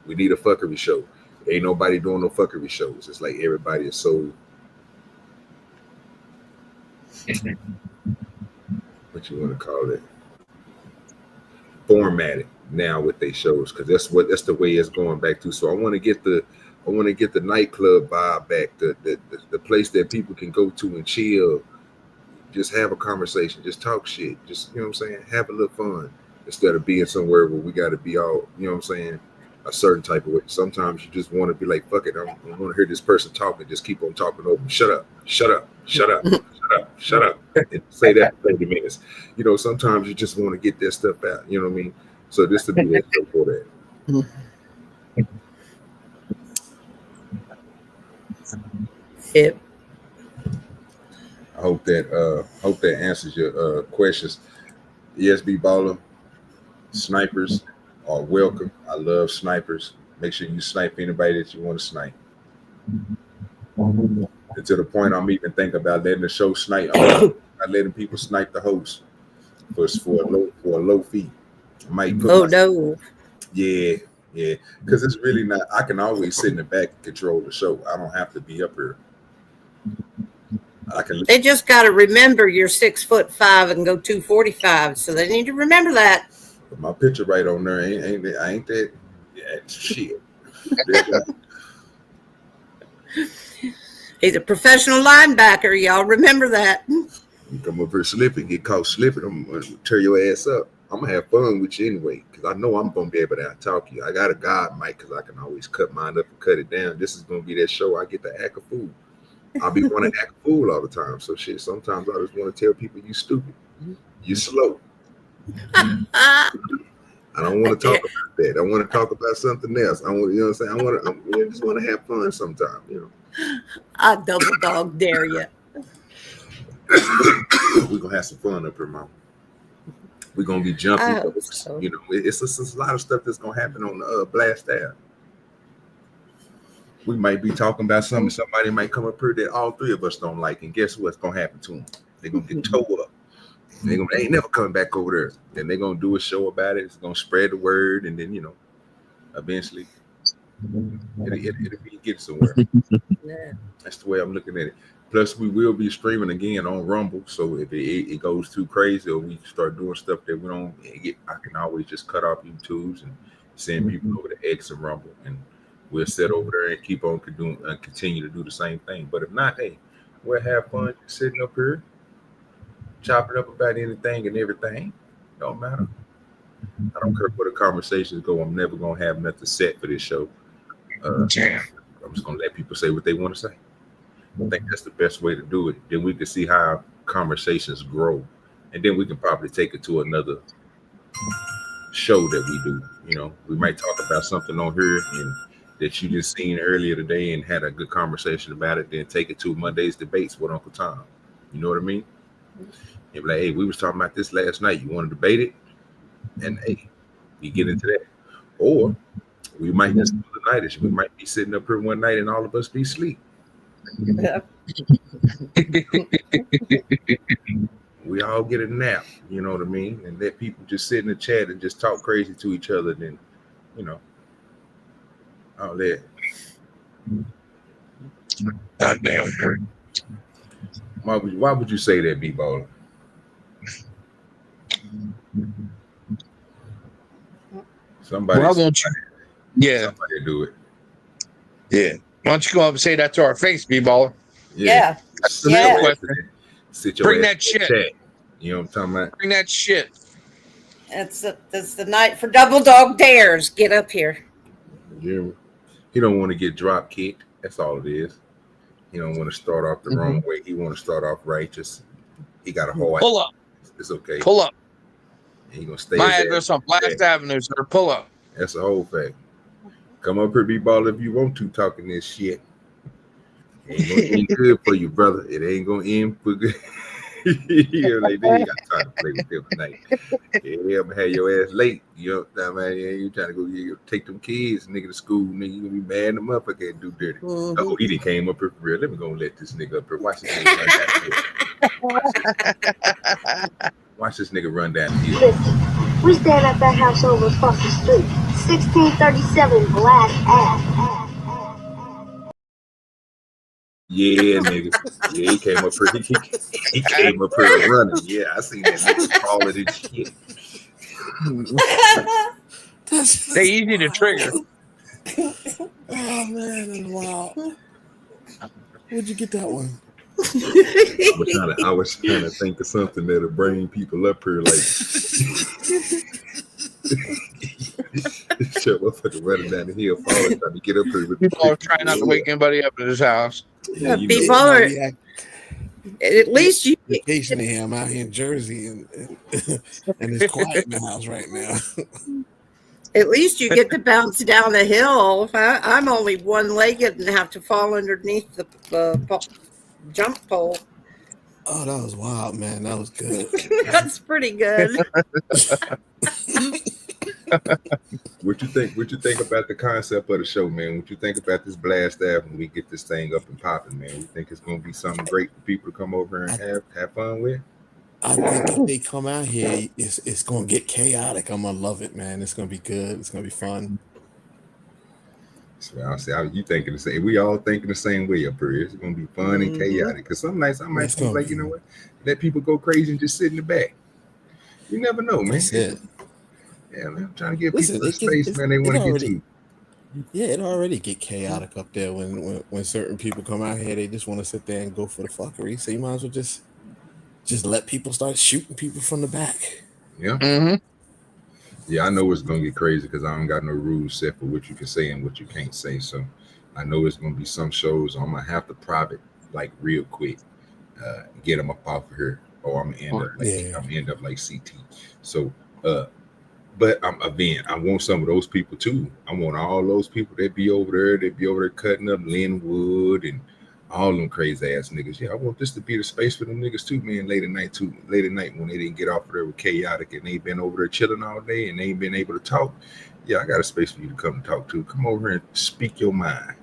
Speaker 3: We need a fuckery show. Ain't nobody doing no fuckery shows. It's like everybody is so what you want to call it, formatted now with their shows, because that's the way it's going back to. So I want to get the nightclub vibe back, the place that people can go to and chill, just have a conversation, just talk shit, just, you know what I'm saying, have a little fun, instead of being somewhere where we got to be all, you know what I'm saying, a certain type of way. Sometimes you just want to be like, fuck it, I want to hear this person talking, just keep on talking over. Shut up, shut up, shut up, shut up, shut up, and say that for 30 minutes. You know, sometimes you just want to get that stuff out. You know what I mean? So this to be that show for that.
Speaker 5: Yep.
Speaker 3: I hope that answers your questions. ESB Baller, snipers are welcome. I love snipers. Make sure you snipe anybody that you want to snipe. And to the point I'm even thinking about letting the show snipe. I'm not letting people snipe the host for a low fee. I might put
Speaker 5: no.
Speaker 3: Yeah, because it's really not. I can always sit in the back and control the show. I don't have to be up here.
Speaker 5: They just got to remember you're 6'5" and go 245, so they need to remember that.
Speaker 3: But my picture right on there ain't that. Yeah, shit.
Speaker 5: He's a professional linebacker. Y'all remember that.
Speaker 3: You come up here slipping, get caught slipping, I'm gonna tear your ass up. I'm gonna have fun with you anyway, because I know I'm gonna be able to talk you. I got a God mic, because I can always cut mine up and cut it down. This is gonna be that show I get to act a fool. I'll be wanting to act a fool all the time. So shit, sometimes I just want to tell people you stupid, you slow. I don't want to talk about that. I want to talk about something else. I want, you know what I'm saying? I just want to have fun sometimes, you know.
Speaker 5: I double dog dare you.
Speaker 3: We're gonna have some fun up here, Mom. We're gonna be jumping.
Speaker 5: So.
Speaker 3: You know, it's a lot of stuff that's gonna happen on the Blast App. we might be talking about something. Somebody might come up here that all three of us don't like, and guess what's gonna happen to them? They're gonna get towed up. They ain't never coming back over there. Then they're gonna do a show about it. It's gonna spread the word, and then eventually it'll be get somewhere.
Speaker 5: Yeah.
Speaker 3: That's the way I'm looking at it. Plus, we will be streaming again on Rumble. So if it goes too crazy or we start doing stuff that we don't get, I can always just cut off YouTubes and send people over to X and Rumble, and we'll sit over there and keep on continue to do the same thing. But if not, hey, we'll have fun just sitting up here, chopping up about anything and everything. Don't matter. I don't care where the conversations go. I'm never gonna have nothing set for this show. I'm just gonna let people say what they want to say. I think that's the best way to do it. Then we can see how conversations grow, and then we can probably take it to another show that we do. We might talk about something on here and that you just seen earlier today and had a good conversation about it. Then take it to Monday's debates with Uncle Tom. You know what I mean? And be like, hey, we was talking about this last night. You want to debate it? And hey, we get into that. Or we might just do the nightish. We might be sitting up here one night and all of us be asleep.
Speaker 5: Yeah.
Speaker 3: We all get a nap, you know what I mean? And let people just sit in the chat and just talk crazy to each other. Then, all that.
Speaker 4: Goddamn.
Speaker 3: Why would you say that, B-Baller? Somebody somebody do it.
Speaker 4: Yeah. Why don't you go up and say that to our face, B-Baller?
Speaker 5: Yeah.
Speaker 4: That's the real question.
Speaker 3: Bring
Speaker 4: that shit.
Speaker 3: Chat. You know what I'm talking about?
Speaker 4: Bring that shit.
Speaker 5: It's the night for double dog dares. Get up here.
Speaker 3: Yeah. He don't want to get drop kicked. That's all it is. He don't want to start off the wrong way. He want to start off righteous. He got a heart.
Speaker 4: Pull up.
Speaker 3: It's okay.
Speaker 4: Pull up.
Speaker 3: And he gonna stay.
Speaker 4: My address on Blast Avenue, sir. Pull up.
Speaker 3: That's a whole fact. Come up here, B-Ball, if you want to talking this shit. It ain't gonna end good for you, brother. It ain't gonna end for good. Like, they ain't got time to play with them tonight. Yeah, I'm gonna have your ass late. You know what I mean? You trying to go take them kids, nigga, to school, nigga. You gonna be mad in the motherfucker and do dirty. Oh, he done came up here for real. Let me go and let this nigga up here. Watch this nigga run down. Watch this nigga run down the hill.
Speaker 2: Listen, we stand at that house over across the street. 1637 Black Ave.
Speaker 3: Yeah, nigga. Yeah, he came up here. He came up here running. Yeah, I seen that nigga calling it shit.
Speaker 4: They easy to trigger.
Speaker 6: Oh man, that's wild. Where'd you get that one?
Speaker 3: I was trying to think of something that'll bring people up here like shit, motherfucker running down the hill, falling, trying to get up here.
Speaker 4: People are trying not to wake anybody up at his house.
Speaker 3: Yeah,
Speaker 5: B-Baller, at least you
Speaker 6: Vacation here. I'm out here in Jersey, and it's quiet in the house right now.
Speaker 5: at least you get to bounce down a hill. I'm only one-legged and have to fall underneath the jump pole.
Speaker 6: Oh, that was wild, man. That was good.
Speaker 5: That's pretty good.
Speaker 3: What you think? What you think about the concept of the show, man? What you think about this Blast Ave when we get this thing up and popping, man? You think it's gonna be something great for people to come over and have fun with?
Speaker 6: I think if they come out here, it's gonna get chaotic. I'm gonna love it, man. It's gonna be good. It's gonna be fun.
Speaker 3: So I'll say, you thinking the same? We all thinking the same way up here. It's gonna be fun and chaotic. Because some nights I might be like, you know what? Let people go crazy and just sit in the back. You never know, man.
Speaker 6: That's it.
Speaker 3: Yeah, man. I'm trying to give people the space, man. They want to get to.
Speaker 6: Yeah, it already get chaotic up there when certain people come out here. They just want to sit there and go for the fuckery. So you might as well just let people start shooting people from the back.
Speaker 3: Yeah.
Speaker 4: Mm-hmm.
Speaker 3: Yeah, I know it's gonna get crazy because I don't got no rules set for what you can say and what you can't say. So I know it's gonna be some shows I'm gonna have to private like real quick, get them up off of here, or I'm gonna end up like CT. So, but I want some of those people too. I want all those people that be over there. They be over there cutting up Linwood and all them crazy ass niggas. Yeah, I want this to be the space for them niggas too, man. Late at night when they didn't get off of there with chaotic and they been over there chilling all day and they ain't been able to talk. Yeah, I got a space for you to come and talk to. Come over here and speak your mind.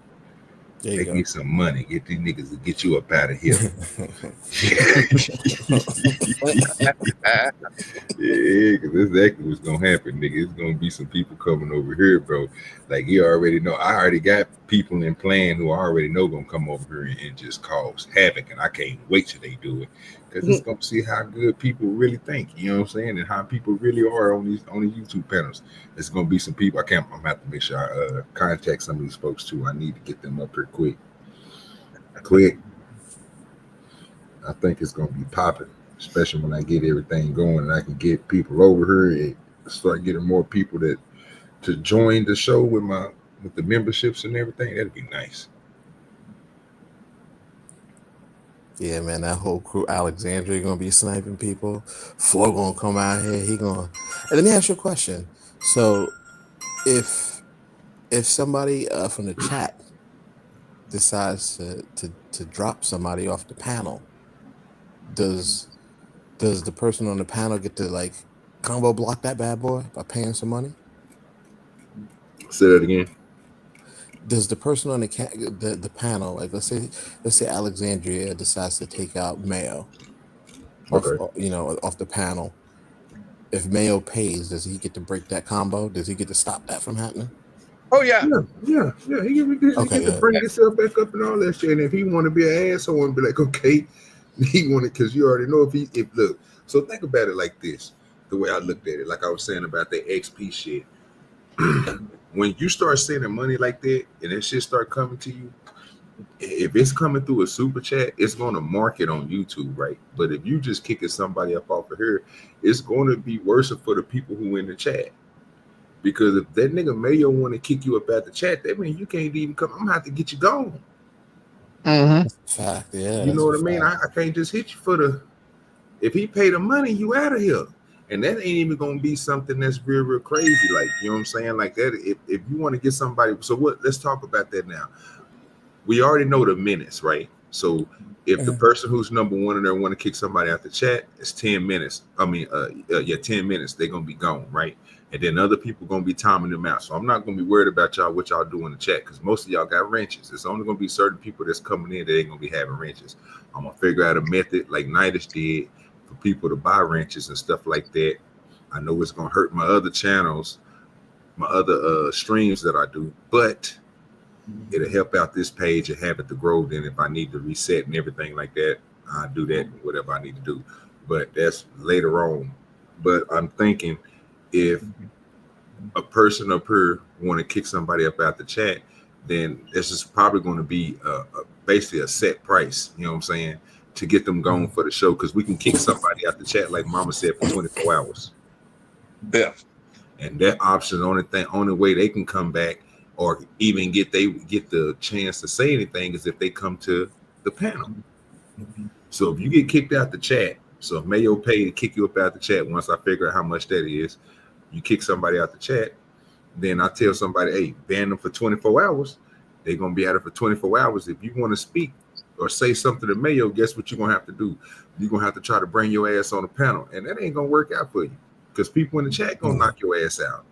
Speaker 6: There you
Speaker 3: Make
Speaker 6: go.
Speaker 3: me some money. Get these niggas to get you up out of here. Yeah, because that's exactly what's gonna happen, nigga. It's gonna be some people coming over here, bro. Like you already know. I already got people in plan who I already know gonna come over here and just cause havoc, and I can't wait till they do it because it's gonna see how good people really think. You know what I'm saying, and how people really are on these YouTube panels. It's gonna be some people. I'm gonna have to make sure I contact some of these folks too. I need to get them up here quick. I think it's gonna be popping, especially when I get everything going and I can get people over here and start getting more people to join the show with the memberships and everything. That'd be nice.
Speaker 6: Yeah, man, that whole crew, Alexandria gonna be sniping people. Flo gonna come out here. He gonna. And let me ask you a question. So, if somebody from the chat decides to drop somebody off the panel, does the person on the panel get to like combo block that bad boy by paying some money?
Speaker 3: Say that again.
Speaker 6: Does the person on the panel, like let's say Alexandria decides to take out Mayo off,
Speaker 3: Okay.
Speaker 6: off the panel. If Mayo pays, does he get to break that combo? Does he get to stop that from happening?
Speaker 4: Oh yeah.
Speaker 3: Yeah. He get to bring himself back up and all that shit. And if he want to be an asshole and be like, okay, he want it because you already know if look. So think about it like this. The way I looked at it, like I was saying about the XP shit. When you start sending money like that and that shit start coming to you, if it's coming through a super chat, it's going to mark it on YouTube, right? But if you just kicking somebody up off of here, it's going to be worse for the people who in the chat. Because if that nigga Mayo want to kick you up at the chat, that means you can't even come. I'm going to have to get you gone.
Speaker 4: Mm-hmm.
Speaker 6: Fact, yeah.
Speaker 3: You know what I mean? I can't just hit you for the. If he pay the money, you out of here. And that ain't even gonna be something that's real crazy. Like, you know what I'm saying? Like that, if you want to get somebody, so what? Let's talk about that now. We already know the minutes, right? So if the person who's number one in there want to kick somebody out the chat, it's 10 minutes. 10 minutes, they're gonna be gone, right? And then other people gonna be timing them out. So I'm not gonna be worried about y'all what y'all do in the chat because most of y'all got wrenches. It's only gonna be certain people that's coming in that ain't gonna be having wrenches. I'm gonna figure out a method like Nidus did for people to buy wrenches and stuff like that. I know it's gonna hurt my other channels, my other streams that I do, but it'll help out this page and have it to grow. Then if I need to reset and everything like that, I'll do that, whatever I need to do. But that's later on. But I'm thinking if a person up here want to kick somebody up out the chat, then this is probably going to be basically a set price, you know what I'm saying, to get them going for the show, because we can kick somebody out the chat, like Mama said, for 24 hours.
Speaker 4: Yeah.
Speaker 3: And that option, only way they can come back or even get the chance to say anything is if they come to the panel. So if you get kicked out the chat, so if Mayo pay to kick you up out the chat, once I figure out how much that is, you kick somebody out the chat, then I tell somebody, hey, ban them for 24 hours. They're going to be out it for 24 hours. If you want to speak or say something to Mayo, guess what you're going to have to do? You're going to have to try to bring your ass on the panel. And that ain't going to work out for you because people in the chat going to knock your ass out.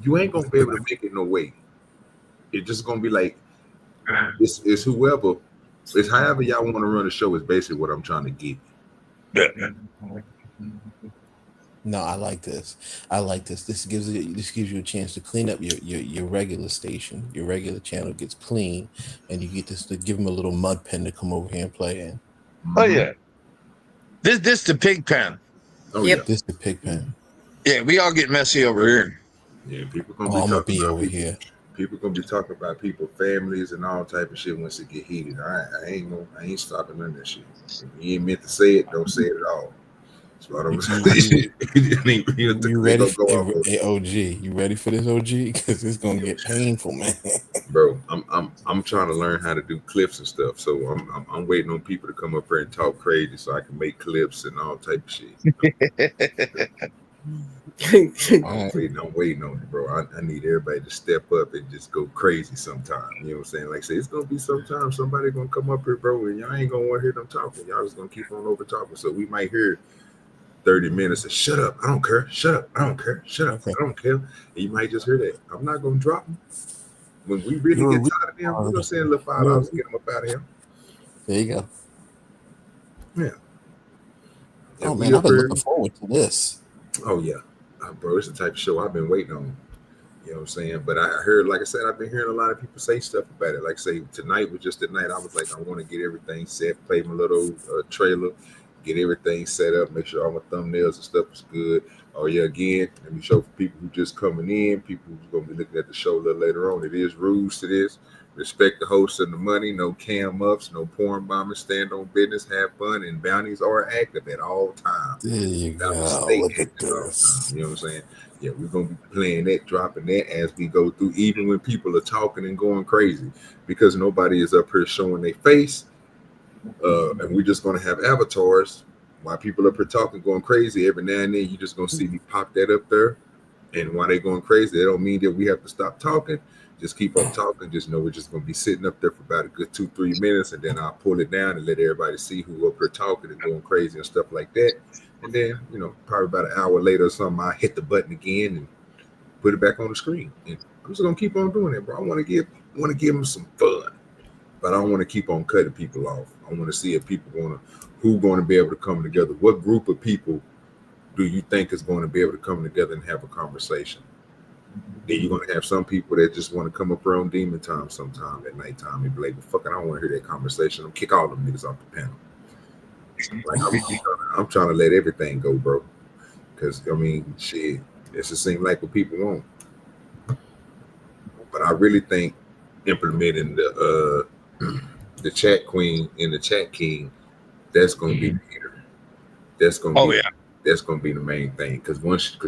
Speaker 3: You ain't going to be able to make it no way. It's just going to be like, it's whoever, it's however y'all want to run the show is basically what I'm trying to get.
Speaker 6: No, I like this. This gives you a chance to clean up your regular station. Your regular channel gets clean, and you get to give them a little mud pen to come over here and play in.
Speaker 4: Oh yeah. This the pig pen.
Speaker 3: Oh
Speaker 5: Yep.
Speaker 3: yeah.
Speaker 6: This the pig pen.
Speaker 4: Yeah, we all get messy over here.
Speaker 3: Yeah, people
Speaker 6: I'm
Speaker 3: gonna
Speaker 6: gonna
Speaker 3: be
Speaker 6: be
Speaker 3: talking about
Speaker 6: over
Speaker 3: people.
Speaker 6: here.
Speaker 3: People gonna be talking about people, families, and all type of shit once it get heated. I ain't stopping none of that shit. If you ain't meant to say it, don't say it at all. That's what I'm saying.
Speaker 6: You ready for OG? You ready for this OG? Because it's gonna get painful, man.
Speaker 3: Bro, I'm trying to learn how to do clips and stuff. So I'm waiting on people to come up here and talk crazy so I can make clips and all type of shit. I'm waiting on it, bro. I need everybody to step up and just go crazy sometime. You know what I'm saying? Like, say, it's gonna be sometime somebody gonna come up here, bro, and y'all ain't gonna want to hear them talking. Y'all just gonna keep on over talking. So we might hear 30 minutes of shut up, I don't care, shut up, I don't care, shut up, I don't care. And you might just hear that. I'm not gonna drop them. when we really
Speaker 6: You're a
Speaker 3: get tired of them, we're gonna send a little $5 to get them up out of here.
Speaker 6: There you go.
Speaker 3: Yeah.
Speaker 6: Oh
Speaker 3: If
Speaker 6: man,
Speaker 3: we
Speaker 6: I've
Speaker 3: up
Speaker 6: been
Speaker 3: here,
Speaker 6: looking forward to this.
Speaker 3: oh yeah, bro, it's the type of show I've been waiting on. You know what I'm saying? But I heard, like I said, I've been hearing a lot of people say stuff about it. Like say tonight was just the night. I was like, I want to get everything set, play my little trailer, get everything set up, make sure all my thumbnails and stuff is good. Oh yeah, again, let me show for people who just coming in, people who's gonna be looking at the show a little later on. It is rules to this. Respect the host and the money. No cam ups, no porn bombing. Stand on business, have fun, and bounties are active at all times.
Speaker 6: There you
Speaker 3: Without
Speaker 6: go.
Speaker 3: mistake,
Speaker 6: Look at
Speaker 3: active at all times.
Speaker 6: this.
Speaker 3: You know what I'm saying? Yeah, we're gonna be playing that, dropping that as we go through, even when people are talking and going crazy, because nobody is up here showing their face, and we're just gonna have avatars while people up here talking, going crazy. Every now and then, you just gonna see me pop that up there, and while they going crazy, that don't mean that we have to stop talking. Just keep on talking. Just know we're just gonna be sitting up there for about a good 2-3 minutes, and then I'll pull it down and let everybody see who up here talking and going crazy and stuff like that. And then, probably about an hour later or something, I hit the button again and put it back on the screen. And I'm just gonna keep on doing it, bro. I want to give them some fun, but I don't want to keep on cutting people off. I want to see if people who going to be able to come together. What group of people do you think is going to be able to come together and have a conversation? Then you're going to have some people that just want to come up around demon time sometime at nighttime and be like, well, fuck it, I don't want to hear that conversation. I'll kick all them niggas off the panel. Like, I'm trying to let everything go, bro. Because, shit, it's just seem like what people want. But I really think implementing the chat queen and the chat king, that's going to be Peter. That's going to be That's going to be the main thing, because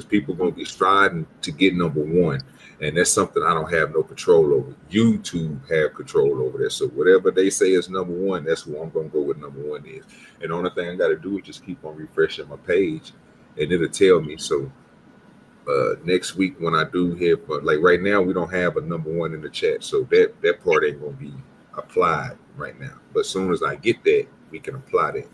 Speaker 3: people are going to be striving to get number one, and that's something I don't have no control over. YouTube have control over that, so whatever they say is number one, that's who I'm going to go with number one is. And the only thing I got to do is just keep on refreshing my page, and it'll tell me. So next week when I do hit, like right now we don't have a number one in the chat, so that part ain't going to be applied right now. But as soon as I get that, we can apply that.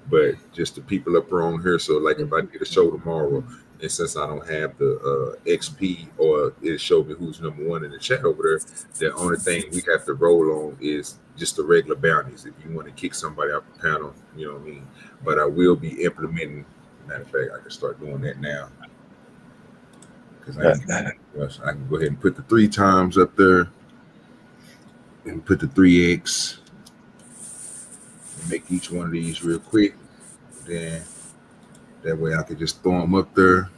Speaker 3: But just the people up on here, so like if I did a show tomorrow, and since I don't have the XP or it show me who's number one in the chat over there, the only thing we have to roll on is just the regular bounties. If you want to kick somebody off the panel, you know what I mean? But I will be implementing, matter of fact, I can start doing that now. Because I can go ahead and put the 3 times up there and put the 3X. Make each one of these real quick. Then that way I could just throw them up there.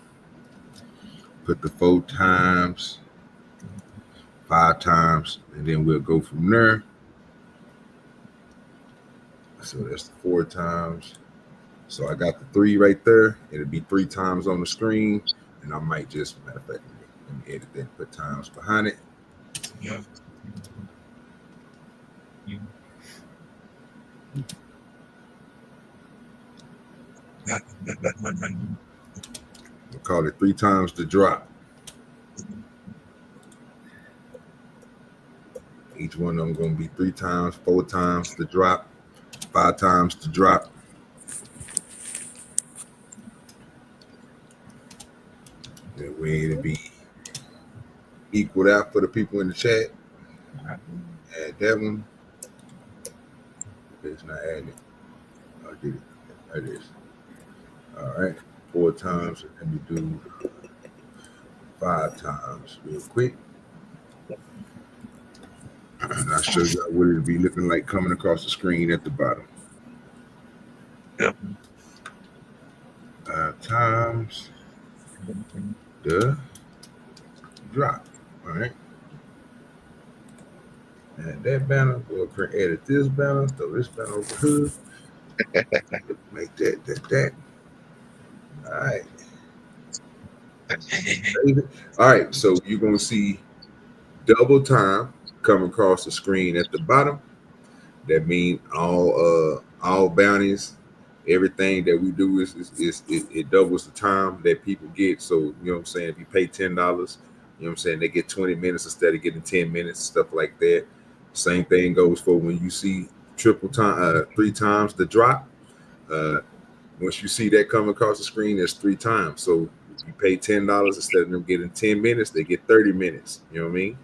Speaker 3: Put the 4 times, 5 times, and then we'll go from there. So that's the 4 times. So I got the 3 right there. It'll be 3 times on the screen. And I might just, matter of fact, let me edit that and put times behind it.
Speaker 4: Yeah.
Speaker 3: We'll call it 3 times the drop. Each one of them going to be 3 times, 4 times the drop, 5 times the drop. That way it'll be equaled out for the people in the chat. Add that one. Okay, it's not adding it. I did it. There it is. All right. 4 times. Let me do 5 times real quick. And I'll show you what it'll be looking like coming across the screen at the bottom.
Speaker 4: Yep.
Speaker 3: 5 times the drop. All right. And that banner, go up here, edit this banner, throw this banner over here. Make that. All right. All right, so you're gonna see double time come across the screen at the bottom. That means all bounties, everything that we do is it doubles the time that people get. So you know what I'm saying? If you pay $10, you know what I'm saying, they get 20 minutes instead of getting 10 minutes, stuff like that. Same thing goes for when you see triple time, 3 times the drop. Once you see that come across the screen, there's 3 times. So if you pay $10 instead of them getting 10 minutes, they get 30 minutes. You know what I mean?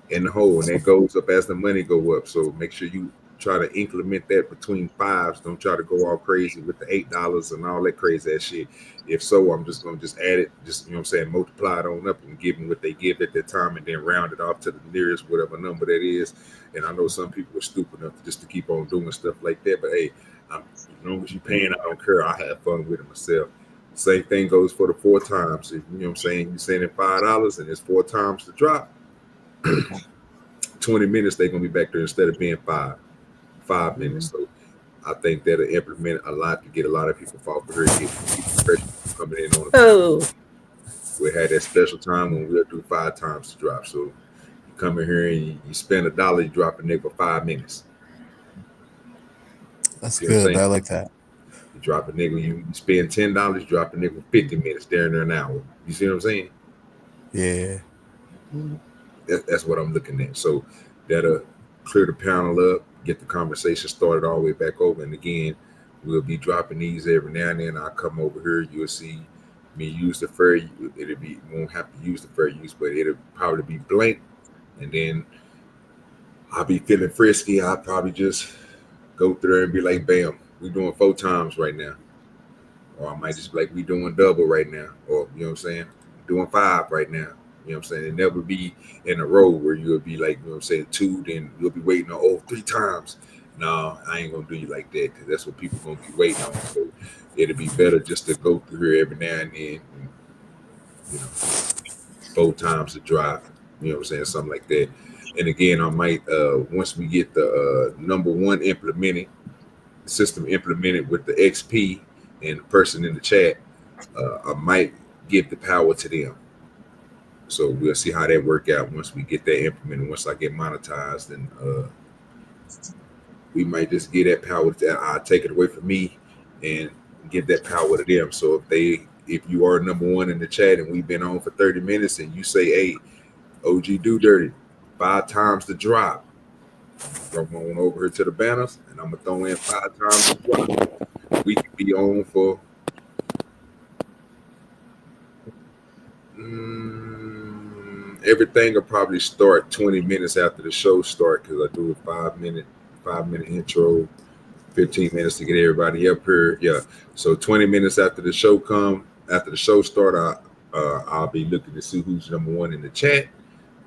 Speaker 3: in the hole, and that goes up as the money go up. So make sure you try to implement that between fives. Don't try to go all crazy with the $8 and all that crazy ass shit. If so, I'm just gonna just add it, just you know what I'm saying, multiply it on up and give them what they give at that time, and then round it off to the nearest whatever number that is. And I know some people are stupid enough just to keep on doing stuff like that, but hey, as long as you're paying, I don't care. I have fun with it myself. Same thing goes for the 4 times. If, you know what I'm saying, you're sending $5 and it's 4 times to drop. 20 minutes they're gonna be back there instead of being 5 minutes. So I think that'll implement a lot to get a lot of people off the hurt, get people fresh coming in on the we had that special time when we'll do 5 times to drop. So you come in here and you spend $1, you drop a nigga for 5 minutes.
Speaker 6: That's good. I like that.
Speaker 3: You drop a nigga, you spend $10, you drop a nigga for 50 minutes, there an hour. You see what I'm saying?
Speaker 6: Yeah.
Speaker 3: That's what I'm looking at. So that'll clear the panel up, get the conversation started all the way back over. And again, we'll be dropping these every now and then. I'll come over here, you'll see me use the fair. Won't have to use the fair use, but it'll probably be blank. And then I'll be feeling frisky. I'll probably just go through there and be like, bam, we doing 4 times right now. Or I might just be like, we doing double right now. Or, you know what I'm saying, doing 5 right now. You know what I'm saying? It never be in a row where you'll be like, you know what I'm saying, 2, then you'll be waiting on 3 times. No, I ain't gonna do you like that, because that's what people gonna be waiting on. So it'll be better just to go through here every now and then, and, you know, 4 times to drive, you know what I'm saying, something like that. And again, I might once we get the number 1 implemented, system implemented with the XP and the person in the chat, I might give the power to them. So we'll see how that work out once we get that implemented. Once I get monetized, and we might just get that power. I'll take it away from me and give that power to them. So if you are number 1 in the chat and we've been on for 30 minutes and you say, hey, OGDoDirty, 5 times the drop, come on over here to the banners and I'm gonna throw in 5 times the drop. We can be on for everything will probably start 20 minutes after the show start, because I do a 5-minute intro, 15 minutes to get everybody up here. Yeah, so 20 minutes after the show start, I'll be looking to see who's number 1 in the chat,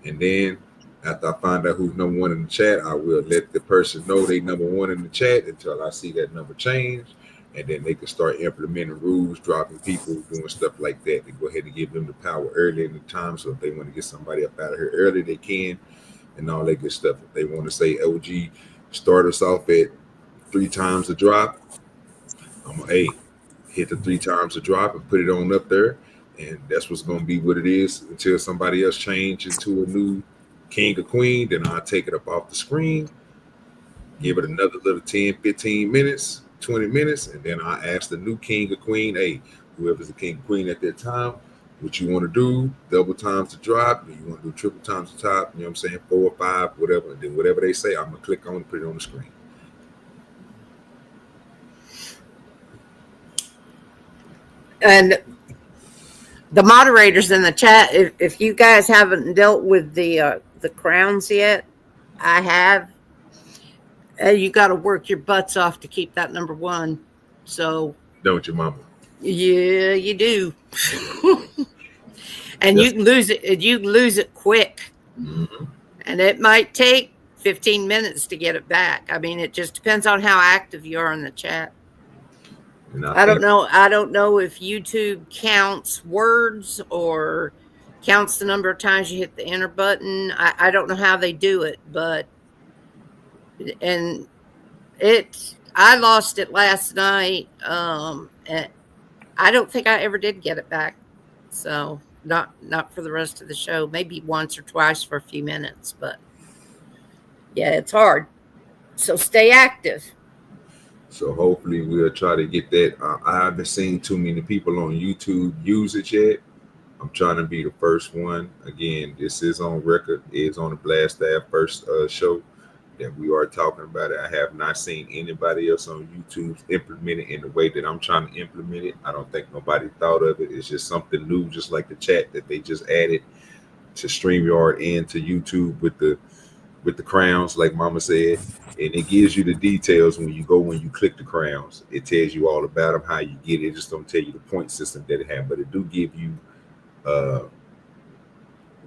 Speaker 3: and then after I find out who's number 1 in the chat, I will let the person know they number 1 in the chat until I see that number change. And then they can start implementing rules, dropping people, doing stuff like that. They go ahead and give them the power early in the time. So if they want to get somebody up out of here early, they can, and all that good stuff. If they want to say, OG, start us off at 3 times the drop, I'm going to hit the 3 times the drop and put it on up there. And that's what's going to be what it is until somebody else changes into a new king or queen. Then I'll take it up off the screen, give it another little 10, 15 minutes. 20 minutes, and then I ask the new king or queen, hey, whoever's the king or queen at that time, what you want to do, double times to drop, or you want to do triple times to top, you know what I'm saying, 4 or 5, whatever, and then whatever they say, I'm gonna click on and put it on the screen.
Speaker 5: And the moderators in the chat, if you guys haven't dealt with the crowns yet, I have. You got to work your butts off to keep that number 1. So
Speaker 3: Don't you, mama?
Speaker 5: Yeah, you do. And you can lose it. You lose it quick, and it might take 15 minutes to get it back. I mean, it just depends on how active you are in the chat. I don't know. I don't know if YouTube counts words or counts the number of times you hit the enter button. I don't know how they do it, but. And I lost it last night. And I don't think I ever did get it back. So not for the rest of the show. Maybe once or twice for a few minutes, but yeah, it's hard. So stay active. So
Speaker 3: hopefully we'll try to get that. I haven't seen too many people on YouTube use it yet. I'm trying to be the first one. Again, this is on record. It's on the Blast Staff first show that we are talking about it. I have not seen anybody else on YouTube implement it in the way that I'm trying to implement it. I don't think nobody thought of it. It's just something new, just like the chat that they just added StreamYard and to YouTube with the crowns, like Mama said, and it gives you the details when you click the crowns. It tells you all about them, how you get it. It just don't tell you the point system that it has, but it do give you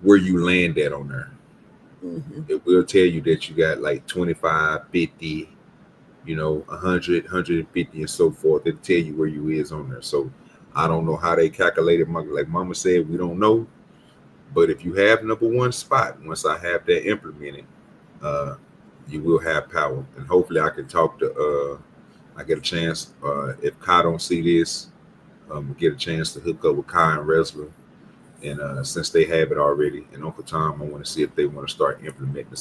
Speaker 3: where you land at on there. It will tell you that you got like 25, 50, 100, 150, and so forth. It'll tell you where you is on there. So I don't know how they calculated. Like Mama said, we don't know. But if you have number one spot, once I have that implemented, you will have power. And hopefully I can talk to, I get a chance, if Kai don't see this, get a chance to hook up with Kai and Wrestler. And since they have it already, and Uncle Tom, I want to see if they want to start implementing the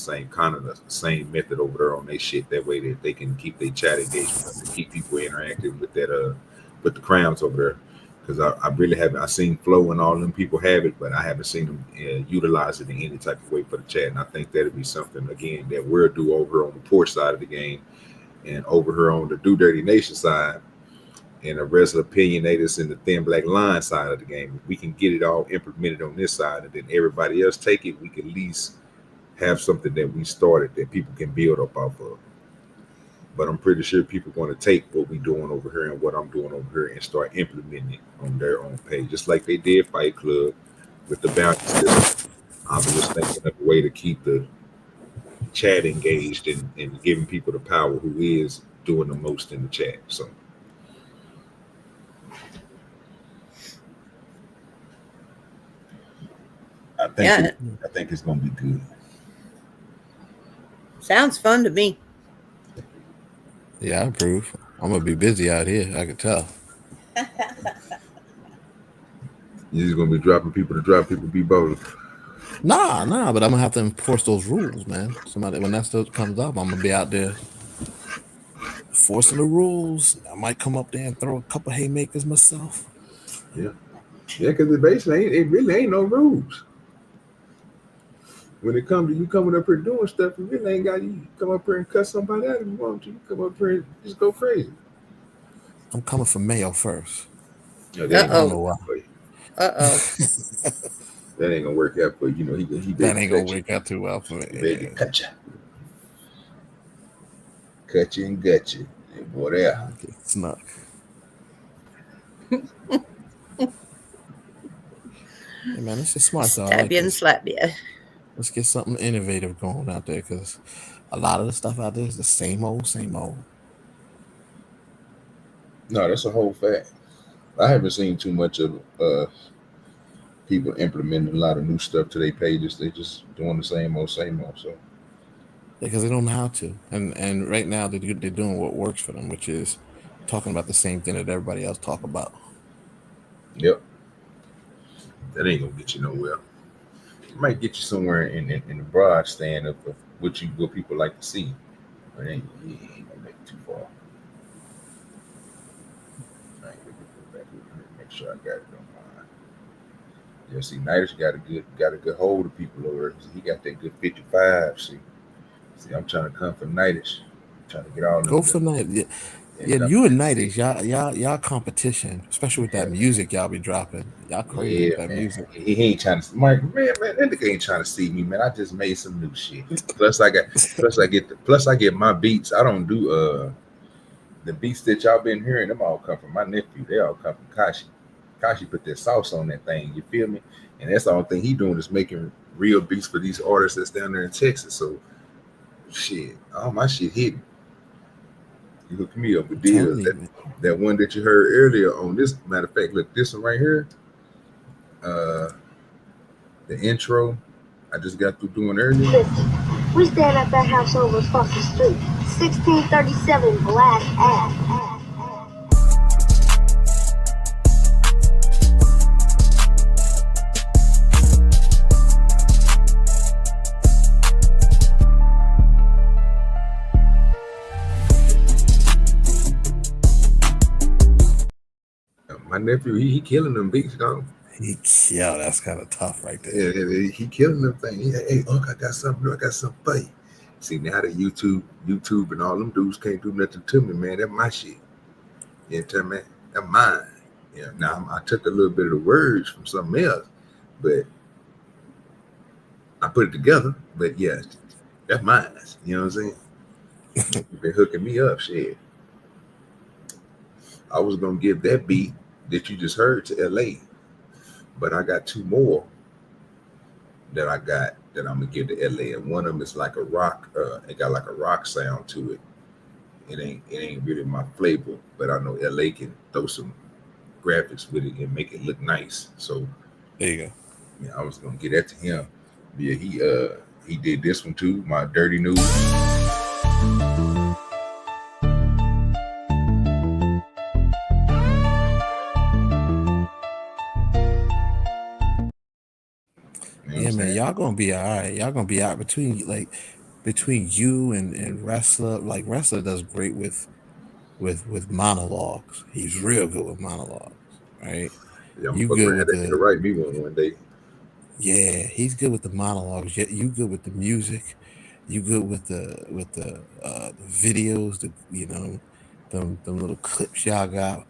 Speaker 3: same method over there on their shit. That way that they can keep their chat engagement and keep people interacting with that, with the crowns over there. Because I really haven't. I seen Flo and all them people have it, but I haven't seen them utilize it in any type of way for the chat. And I think that'll be something again that we'll do over on the porch side of the game, and over here on the DoDirty Nation side, and the Wrestler Opinionators in the Thin Black Line side of the game. If we can get it all implemented on this side, and then everybody else take it, we can at least have something that we started that people can build up off of. But I'm pretty sure people want to take what we're doing over here and what I'm doing over here and start implementing it on their own page, just like they did Fight Club with the bounty system. I'm just thinking of a way to keep the chat engaged and giving people the power who is doing the most in the chat. So I think it's gonna be good.
Speaker 5: Sounds fun to me.
Speaker 6: Yeah, I approve. I'm gonna be busy out here. I can tell.
Speaker 3: You're just gonna be dropping people to drop people, be bold.
Speaker 6: Nah, but I'm gonna have to enforce those rules, man. Somebody, when that stuff comes up, I'm gonna be out there enforcing the rules. I might come up there and throw a couple haymakers myself.
Speaker 3: Yeah, because it really ain't no rules. When it comes to you coming up here doing stuff, you really ain't got you come up here and cut somebody out if you want to. You come up here and just go crazy.
Speaker 6: I'm coming for Mayo first.
Speaker 3: No, that ain't gonna work for you. That ain't gonna work out for you. He
Speaker 6: that ain't gonna work out too well for me.
Speaker 3: Baby, cut you and gut you, and boy, there.
Speaker 6: Get snuck. Hey man, this is smart though.
Speaker 5: Stab you and slap you.
Speaker 6: Let's get something innovative going out there, because a lot of the stuff out there is the same old.
Speaker 3: No, that's a whole fact. I haven't seen too much of people implementing a lot of new stuff to their pages. They just doing the same old. So
Speaker 6: because they don't know how to, and right now they're doing what works for them, which is talking about the same thing that everybody else talk about.
Speaker 3: Yep, that ain't gonna get you nowhere. It might get you somewhere in the broad stand of what people like to see, but it ain't gonna make it too far. I ain't gonna go back over here and make sure I got it on mine. Yeah, see, Nighters got a good hold of people over there. He got that good 55. See, I'm trying to come for Nighters. I'm trying to get all.
Speaker 6: Go for Nighters. Yeah, you and Nighters, y'all competition, especially with that music y'all be dropping. Y'all crazy with that music.
Speaker 3: He ain't trying to, Mike, man, that nigga ain't trying to see me, man. I just made some new shit. Plus I get my beats. I don't do the beats that y'all been hearing. Them all come from my nephew. They all come from Kashi. Kashi put that sauce on that thing. You feel me? And that's the only thing he doing is making real beats for these artists that's down there in Texas. So shit, all my shit hidden. You hooked me up with deals. That one that you heard earlier on this. Matter of fact, look, this one right here. The intro I just got through doing earlier.
Speaker 2: We stand at that house over across the street. 1637 Black Ave.
Speaker 3: My nephew, he killing them beats, dog.
Speaker 6: Yeah, that's kind of tough right there.
Speaker 3: Yeah, he killing them things. Hey, Unc, I got something new. I got something for you. See, now that YouTube and all them dudes can't do nothing to me, man. That's my shit. You know what I'm saying? That's mine. Yeah. Now I took a little bit of the words from something else, but I put it together, but yeah, that's mine. You know what I'm saying? You've been hooking me up, shit. I was gonna give that beat that you just heard to LA, but I got two more that I'm gonna give to LA, and one of them is like a rock. It got like a rock sound to it. It ain't really my flavor, but I know LA can throw some graphics with it and make it look nice. So
Speaker 6: There you go.
Speaker 3: yeah, I was gonna get that to him. Yeah, he did this one too. My Dirty News.
Speaker 6: Yeah, man, y'all gonna be all right. Y'all gonna be out between you and Wrestler. Like Wrestler does great with monologues. He's real good with monologues, right?
Speaker 3: Yeah, I'm
Speaker 6: You
Speaker 3: fuck
Speaker 6: good
Speaker 3: around
Speaker 6: with
Speaker 3: that nigga write me one day.
Speaker 6: Yeah, he's good with the monologues. You good with the music. You good with the videos. Them little clips y'all got.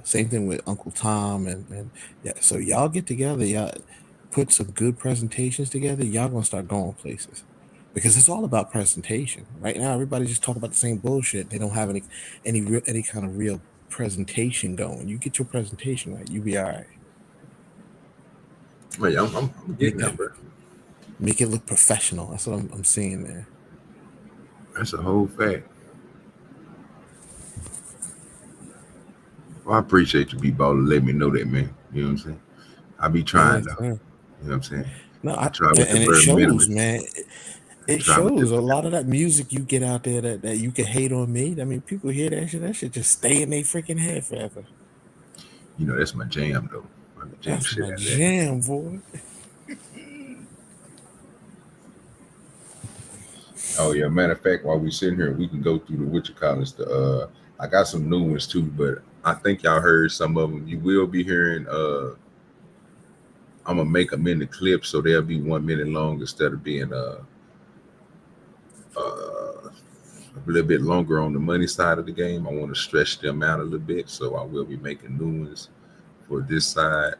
Speaker 6: Same thing with Uncle Tom and yeah. So y'all get together. Y'all put some good presentations together. Y'all gonna start going places because it's all about presentation. Right now, everybody just talk about the same bullshit. They don't have any kind of real presentation going. You get your presentation right, you be all right.
Speaker 3: Hey, I'm getting that, bro.
Speaker 6: Make it look professional. That's what I'm seeing there.
Speaker 3: That's a whole fact. Well, I appreciate you, B-Baller, let me know that, man. You know what I'm saying? I be trying, though. You know what I'm saying?
Speaker 6: No,
Speaker 3: I try with
Speaker 6: and
Speaker 3: the
Speaker 6: it
Speaker 3: bare
Speaker 6: shows,
Speaker 3: minimum.
Speaker 6: man. It shows a lot of that music you get out there that you can hate on me. I mean, people hear that shit. That shit just stay in their freaking head forever.
Speaker 3: You know, that's my jam, though. I'm the jam
Speaker 6: That's
Speaker 3: shit
Speaker 6: my
Speaker 3: out of that.
Speaker 6: jam, boy.
Speaker 3: Oh yeah, matter of fact, while we sitting here, we can go through the what you call this. I got some new ones too, but I think y'all heard some of them. You will be hearing. I'm gonna make them in the clip so they'll be 1 minute long instead of being a little bit longer on the money side of the game. I want to stretch them out a little bit, so I will be making new ones for this side.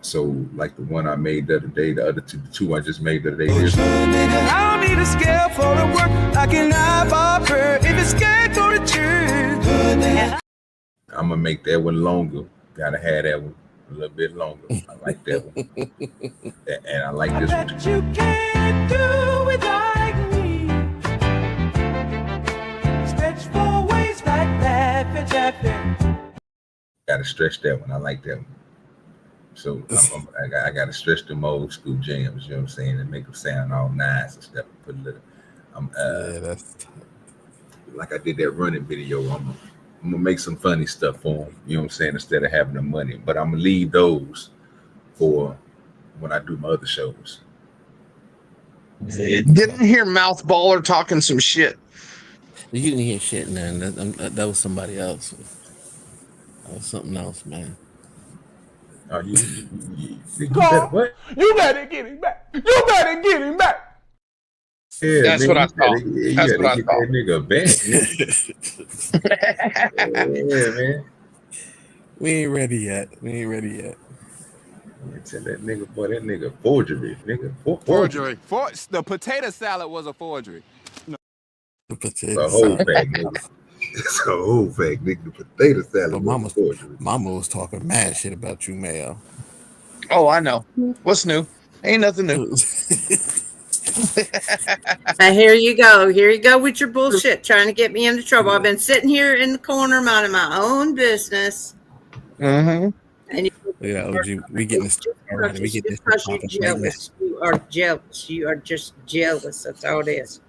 Speaker 3: So like the one I made the other day, the other two I just made the other day. This one.
Speaker 1: I don't need a scale for the work. I can if it's scared to the truth.
Speaker 3: I'm gonna make that one longer. Gotta have that one a little bit longer. I like that one, and I like this one too.
Speaker 1: You can't do it like me. Stretch for ways like that.
Speaker 3: Gotta stretch that one. I like that one. So I gotta stretch them old school jams. You know what I'm saying, and make them sound all nice and stuff. Put a little.
Speaker 6: Yeah, that's
Speaker 3: like I did that running video. I'm gonna make some funny stuff for them. You know what I'm saying, instead of having the money. But I'm gonna leave those for when I do my other shows.
Speaker 4: Didn't hear Mouth Baller talking some shit.
Speaker 6: you didn't hear shit, man. That was somebody else. That was something else, man.
Speaker 3: Oh, you better what?
Speaker 1: You better get him back. You better get him back.
Speaker 3: Yeah,
Speaker 4: That's
Speaker 3: man,
Speaker 4: what I thought. That's what I
Speaker 3: get
Speaker 4: thought.
Speaker 3: that nigga back. Yeah, man.
Speaker 6: We ain't ready yet.
Speaker 3: Tell that nigga, boy, that nigga forgery, nigga.
Speaker 7: Forgery. The potato salad was a forgery.
Speaker 6: The
Speaker 3: It's
Speaker 6: potato
Speaker 3: a whole
Speaker 6: salad.
Speaker 3: fact, nigga. It's a whole fact, nigga. The potato salad
Speaker 6: But
Speaker 3: was a forgery.
Speaker 6: Mama was talking mad shit about you, Mayo.
Speaker 4: Oh, I know. What's new? Ain't nothing new.
Speaker 5: Now here you go. Here you go with your bullshit, trying to get me into trouble. I've been sitting here in the corner minding my own business.
Speaker 4: Mm-hmm.
Speaker 5: And
Speaker 6: Yeah, OG, we getting this already. We getting this
Speaker 5: because you're
Speaker 6: popping right now.
Speaker 5: jealous. You are jealous. You are just jealous. That's all it is.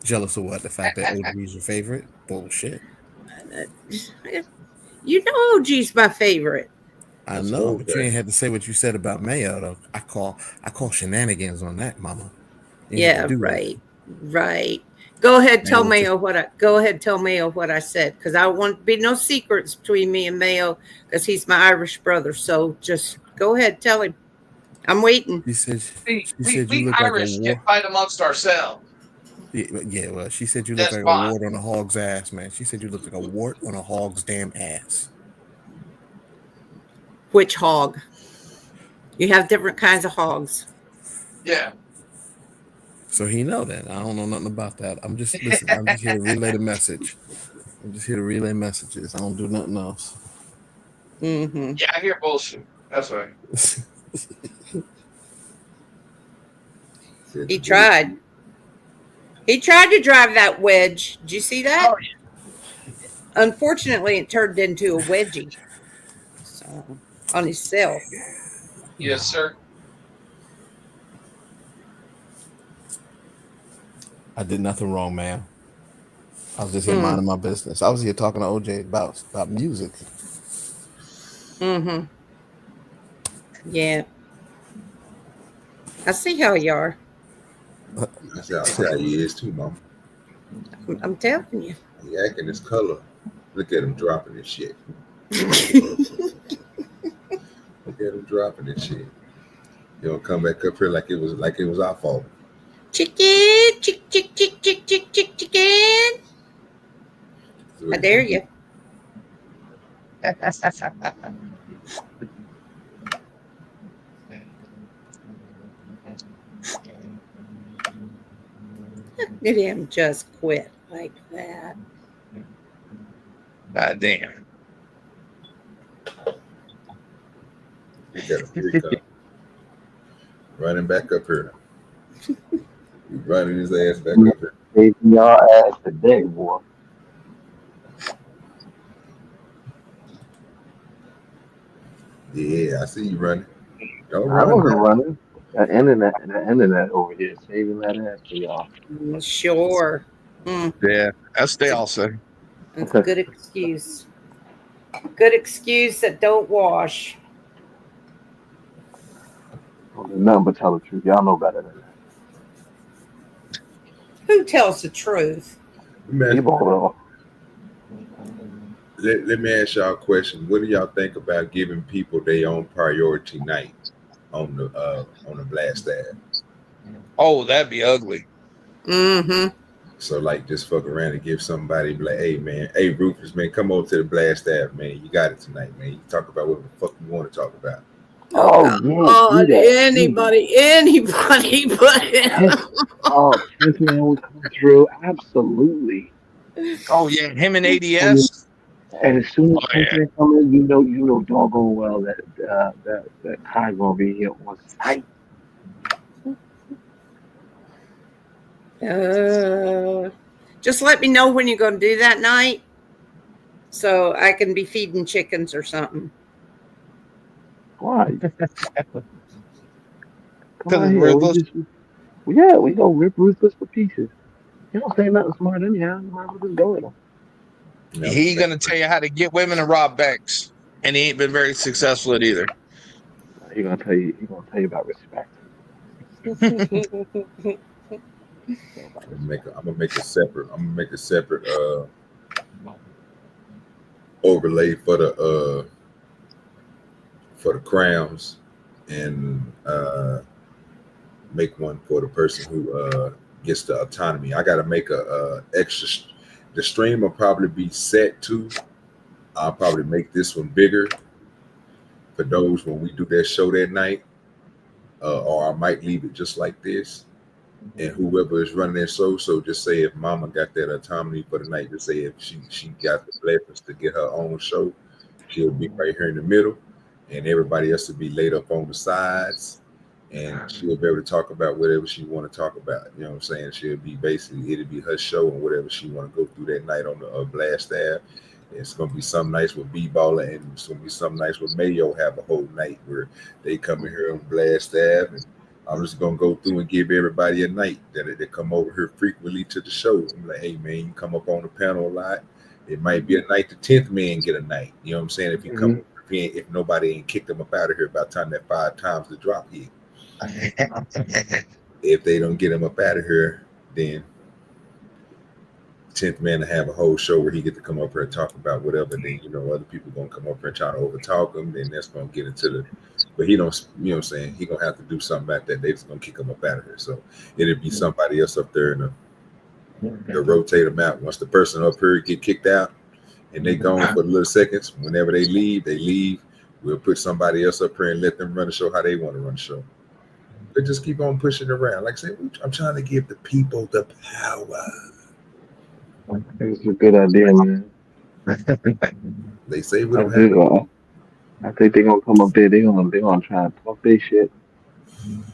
Speaker 6: Jealous of what? The fact that OG is your favorite? Bullshit.
Speaker 5: You know OG's my favorite.
Speaker 6: I know, but you ain't had to say what you said about Mayo though. I call shenanigans on that, Mama.
Speaker 5: Yeah, right. Go ahead, tell Mayo what I said, because I want to be no secrets between me and Mayo, because he's my Irish brother. So just go ahead, tell him. I'm waiting.
Speaker 6: She said
Speaker 4: We
Speaker 6: you look
Speaker 4: Irish
Speaker 6: like a
Speaker 4: can fight amongst ourselves.
Speaker 6: Yeah, well, she said you look like a wart on a hog's ass, man. She said you look like a wart on a hog's damn ass.
Speaker 5: Which hog? You have different kinds of hogs.
Speaker 4: Yeah.
Speaker 6: So he know that. I don't know nothing about that. I'm just listen. I'm just here to relay the message. I'm just here to relay messages. I don't do nothing else.
Speaker 5: Mm-hmm.
Speaker 4: Yeah, I hear bullshit. That's right.
Speaker 5: He tried. He tried to drive that wedge. Did you see that?
Speaker 4: Oh,
Speaker 5: Unfortunately, it turned into a wedgie. So on himself.
Speaker 4: yes, sir.
Speaker 6: I did nothing wrong, man. I was just here minding my business. I was here talking to OJ about music.
Speaker 5: Mm-hmm. Yeah. I see how you are.
Speaker 3: That's how he is too, Mom.
Speaker 5: I'm telling you.
Speaker 3: He acting his color. Look at him dropping this shit. Look at him dropping this shit. He don't come back up here like it was our fault.
Speaker 5: Chicken, chicken. I dare you. Let him just quit like that.
Speaker 4: God damn.
Speaker 3: Here he come. Running back up here. He running his ass back up here.
Speaker 8: Taking y'all ass today, boy.
Speaker 3: Yeah, I see you running. Don't
Speaker 8: I
Speaker 3: run.
Speaker 8: wasn't running. The internet over here saving that ass for y'all.
Speaker 5: Sure.
Speaker 4: Yeah, that's they all say.
Speaker 5: That's a good excuse. Good excuse that don't wash.
Speaker 8: Don't do nothing but tell the truth. Y'all know better than that.
Speaker 5: Who tells the truth?
Speaker 8: People
Speaker 3: Let me ask y'all a question. What do y'all think about giving people their own priority night on the blast ad?
Speaker 4: Oh, that'd be ugly.
Speaker 5: Mm-hmm.
Speaker 3: So like just fuck around and give somebody be like, hey man, hey Rufus, man, come over to the blast ad, man. You got it tonight, man. You can talk about what the fuck you want to talk about.
Speaker 5: Oh, anybody but
Speaker 8: Oh, Tiffany would come through. Absolutely.
Speaker 4: Oh yeah, him and ADS.
Speaker 8: And as soon as Tiffany come in, you know doggone well that Kai gonna be here on site.
Speaker 5: Just let me know when you're going to do that night so I can be feeding chickens or something.
Speaker 8: Why?
Speaker 4: Because it's ruthless.
Speaker 8: We go rip Ruthless for pieces. You don't say nothing smart anyhow. You might as well just go with him.
Speaker 4: He gonna tell you how to get women and rob banks, and he ain't been very successful at either.
Speaker 8: He gonna tell you about respect.
Speaker 3: I'm gonna make a separate overlay for the crowns and make one for the person who gets the autonomy. I gotta make a extra. The stream will probably be set to. I'll probably make this one bigger for those when we do that show that night, or I might leave it just like this. And whoever is running that show, so just say if Mama got that autonomy for the night, just say if she got the blessings to get her own show, she'll be right here in the middle, and everybody else will be laid up on the sides, and she'll be able to talk about whatever she want to talk about. You know what I'm saying? She'll be it'll be her show and whatever she want to go through that night on the blast tab. It's gonna be some nights with B-Baller, and it's gonna be some nights with Mayo have a whole night where they come in here on blast tab, and I'm just gonna go through and give everybody a night that they come over here frequently to the show. I'm like, hey man, you come up on the panel a lot. It might be a night the 10th man get a night. You know what I'm saying? If you come, if nobody ain't kicked them up out of here by the time that 5 times the drop hit. If they don't get him up out of here, then 10th man to have a whole show where he get to come up here and talk about whatever. Then other people gonna come up here and try to overtalk him. Then that's gonna get into the. But he don't, you know what I'm saying? He gonna have to do something about that. They just gonna kick him up out of here. So it'll be somebody else up there and they'll rotate them out. Once the person up here get kicked out and they gone for a little seconds, whenever they leave. We'll put somebody else up here and let them run the show how they want to run the show. They just keep on pushing it around. Like I said, I'm trying to give the people the power.
Speaker 8: It's a good idea, man.
Speaker 3: They say we
Speaker 8: I
Speaker 3: don't have.
Speaker 8: think they're gonna come up there. They're gonna try to talk their shit,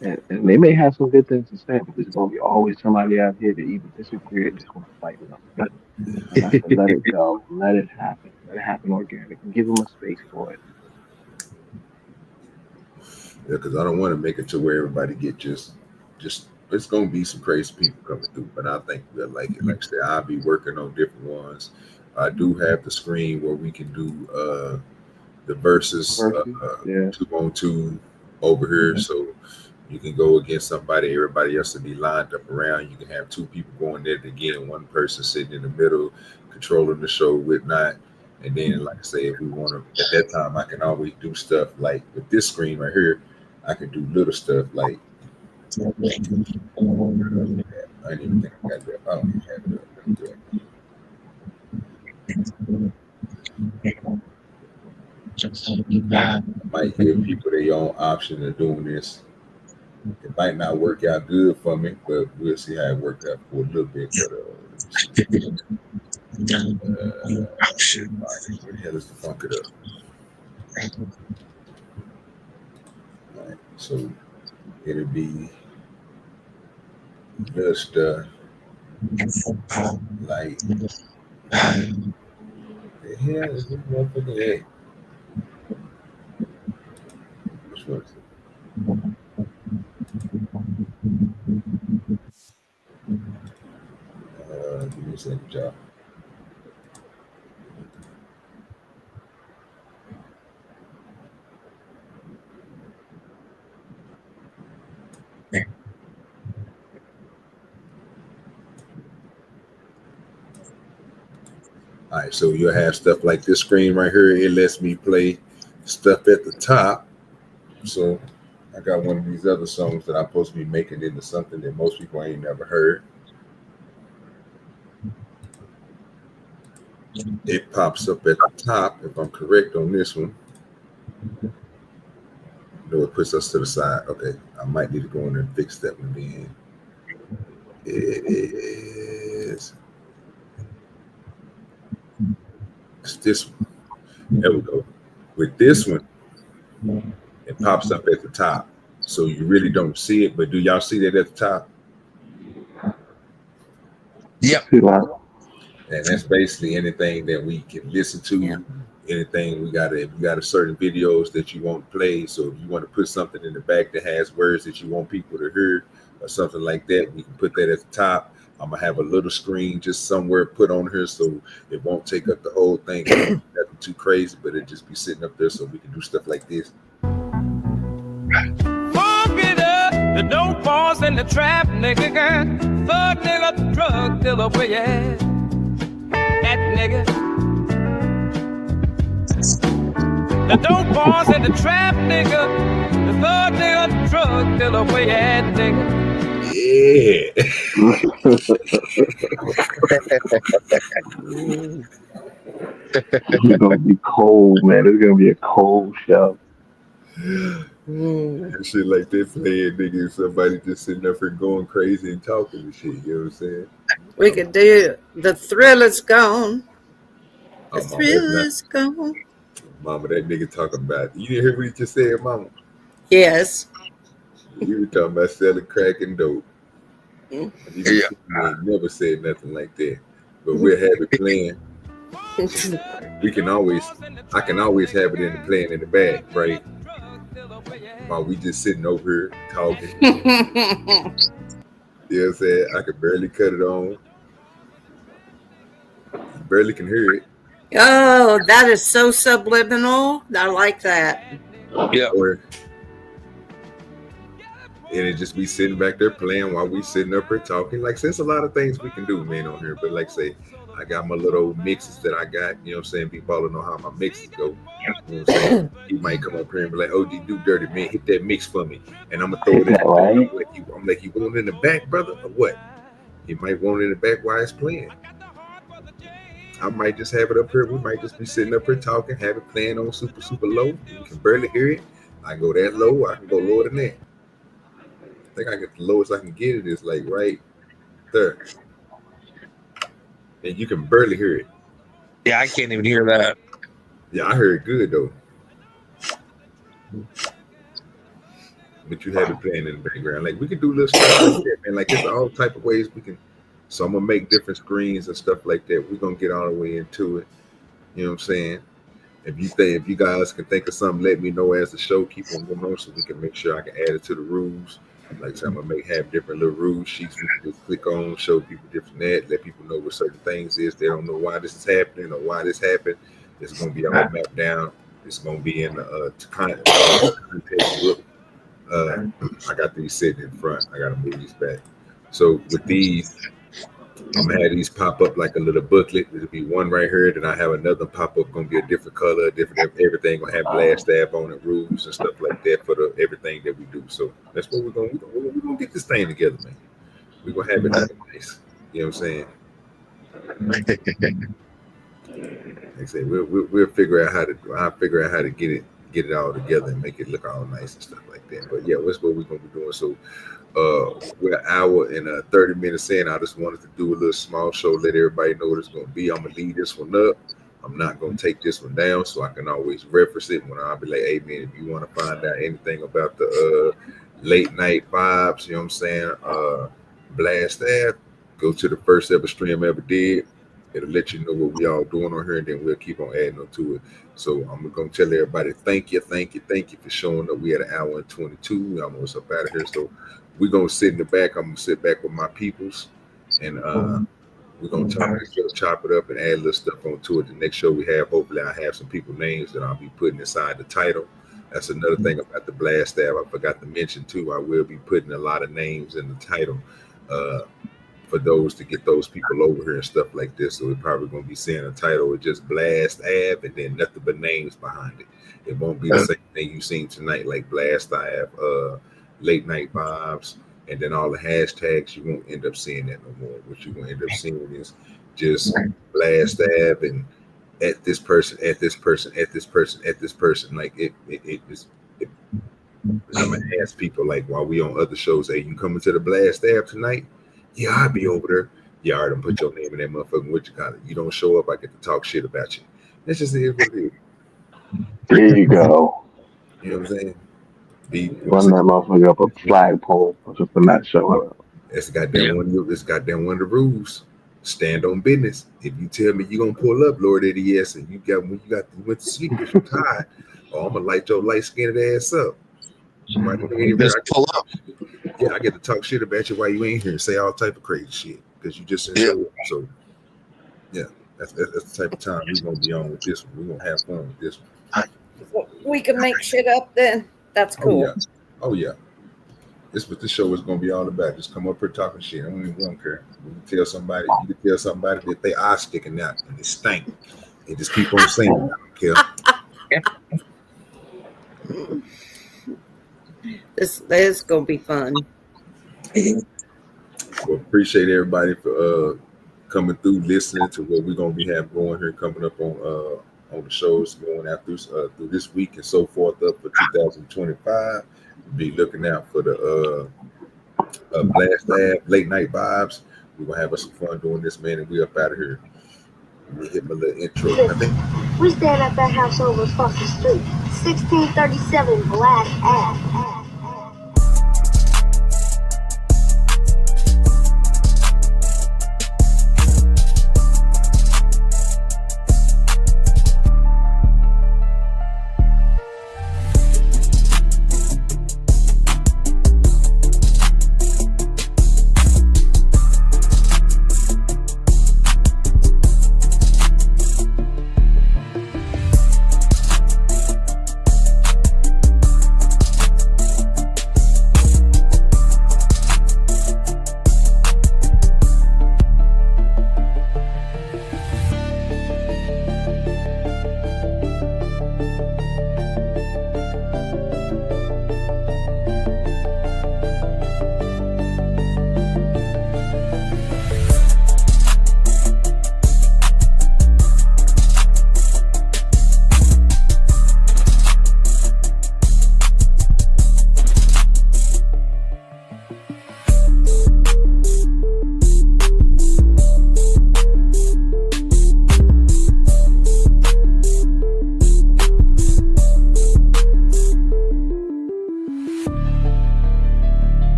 Speaker 8: and they may have some good things to say, but there's gonna be always somebody out here that either disagree or just gonna fight with them. And I said, let it go, let it happen organic, and give them a space for it.
Speaker 3: Yeah, because I don't want to make it to where everybody get just. It's gonna be some crazy people coming through, but I think we'll like it. Like I said, I'll be working on different ones. I do have the screen where we can do the versus 2-on-2 over here, so you can go against somebody. Everybody else will be lined up around. You can have two people going there again, one person sitting in the middle, controlling the show, whatnot. And then, like I say, if we want to, at that time, I can always do stuff like with this screen right here. I can do little stuff like. I didn't even think I got that. I don't even have that. I might give people their own option of doing this. It might not work out good for me, but we'll see how it works out for a little bit. But where the hell is the funk it up? All right, so it'll be just like the hell is this motherfucker at? Which one is it? Give me a second, y'all. All right, so you'll have stuff like this screen right here. It lets me play stuff at the top. So I got one of these other songs that I'm supposed to be making into something that most people ain't never heard. It pops up at the top, if I'm correct on this one. No, it puts us to the side. Okay, I might need to go in there and fix that one then. It is. It's this one. There we go. With this one, it pops up at the top. So you really don't see it, but do y'all see that at the top?
Speaker 4: Yep.
Speaker 3: And that's basically anything that we can listen to.
Speaker 5: Yeah.
Speaker 3: Anything we got a certain videos that you want to play. So if you want to put something in the back that has words that you want people to hear or something like that, we can put that at the top. I'm gonna have a little screen just somewhere put on here so it won't take up the whole thing. Nothing too crazy, but it just be sitting up there so we can do stuff like this.
Speaker 9: Fuck it up, the dope boss and the trap nigga. Fuck nigga, the drug dealer, where you at? That nigga. The dope boss and the trap nigga. The thug nigga, the drug dealer, where you at, nigga?
Speaker 3: Yeah.
Speaker 8: It's gonna be cold, man. It's gonna be a cold show.
Speaker 3: And shit like that playing, nigga, somebody just sitting up here going crazy and talking and shit, you know what I'm saying?
Speaker 5: We could do The Thrill Is Gone. The
Speaker 3: Oh,
Speaker 5: thrill is gone.
Speaker 3: Mama, that nigga talking about, you didn't hear what he just said, Mama?
Speaker 5: Yes.
Speaker 3: We were talking about selling crack and dope.
Speaker 5: Mm.
Speaker 3: And he ain't never said nothing like that. But we'll have it playing. I can always have it in the playing in the back, right? While we just sitting over here talking. You know what I'm saying? I could barely cut it on. You barely can hear it.
Speaker 5: Oh, that is so subliminal. I like that.
Speaker 4: Yeah.
Speaker 3: And it just be sitting back there playing while we sitting up here talking. Like, there's a lot of things we can do, man, on here. But like say, I got my little mixes that I got. You know what I'm saying? People all know how my mixes go. You know what I'm saying? He might come up here and be like, OGDoDirty, man, hit that mix for me. And I'm going to throw it in.
Speaker 8: Right.
Speaker 3: I'm like, you want it in the back, brother, or what? You might want it in the back while it's playing. I might just have it up here. We might just be sitting up here talking, have it playing on super low. You can barely hear it. I go that low. I can go lower than that. I think I get the lowest I can get it is like right there, and you can barely hear it.
Speaker 4: Yeah, I can't even hear that.
Speaker 3: Yeah, I heard it good though. But you have it playing in the background. Like we can do little stuff like that, man. Like there's all type of ways we can. So I'm gonna make different screens and stuff like that. We're gonna get all the way into it. You know what I'm saying? If you guys can think of something, let me know as the show keep on going on, so we can make sure I can add it to the rules. Like I said, I'm gonna have different little rule sheets we can just click on, show people different that, let people know what certain things is. They don't know why this is happening or why this happened. It's gonna be all mapped down. It's gonna be in the context book. I got these sitting in front. I gotta move these back. So with these, I'm gonna have these pop up like a little booklet. There'll be one right here, then I have another pop up, gonna be a different color, different everything, gonna have blast stab on it, rules and stuff like that for the everything that we do. So that's what we're gonna get this thing together, man. We're gonna have it nice. You know what I'm saying? Like I said, we'll figure out how to get it all together and make it look all nice and stuff like that. But yeah, that's what we're gonna be doing. So we're an hour and 30 minutes in. I just wanted to do a little small show, let everybody know what it's going to be. I'm going to leave this one up. I'm not going to take this one down, so I can always reference it when I'll be like, hey, man, if you want to find out anything about the late night vibes, you know what I'm saying, blast app, go to the first ever stream I ever did. It'll let you know what we all doing on here, and then we'll keep on adding on to it. So I'm going to tell everybody, thank you for showing up. We had an hour and 22. We almost up out of here, so we're gonna sit in the back. I'm gonna sit back with my peoples, and we're gonna chop it up and add a little stuff onto it. The next show we have, hopefully, I have some people names that I'll be putting inside the title. That's another thing about the blast stab. I forgot to mention too. I will be putting a lot of names in the title for those to get those people over here and stuff like this. So we're probably gonna be seeing a title with just blast ab and then nothing but names behind it. It won't be the same thing you've seen tonight, like blast ab, late night vibes, and then all the hashtags. You won't end up seeing that no more. What you're gonna end up seeing is just blast ab and at this person, at this person, at this person, at this person. Like I'm gonna ask people like while we on other shows, hey, you coming to the blast ab tonight? Yeah, I'll be over there. Yeah, all right, I'm put your name in that motherfucking what you call it. You don't show up, I get to talk shit about you. That's just it. What it is.
Speaker 8: There you go.
Speaker 3: You know what I'm saying?
Speaker 8: Run that motherfucker up a flagpole just for not showing up.
Speaker 3: It's goddamn one of the rules. Stand on business. If you tell me you're gonna pull up, Lord ADS, and you went to sleep because you're tired, I'm gonna light your light skinned ass up.
Speaker 4: Just pull up.
Speaker 3: Yeah, I get to talk shit about you while you ain't here and say all type of crazy shit because you just didn't show up. So yeah, that's the type of time we're gonna be on with this one. We're gonna have fun with this one.
Speaker 5: We can make shit up then. That's cool.
Speaker 3: Oh yeah. This is what this show is gonna be all about. Just come up here talking shit. We don't care. You can tell somebody that they are sticking out and they stink. They just keep on saying it. I don't care.
Speaker 5: This is gonna be fun.
Speaker 3: Well, appreciate everybody for coming through, listening to what we're gonna be have going here coming up on the shows going out through this week and so forth up for 2025. Be looking out for the blast ab late night vibes. We're gonna have us some fun doing this, man, and we up out of here. Let me hit my little intro.
Speaker 2: We stand at that house over across the street, 1637 Black Ave.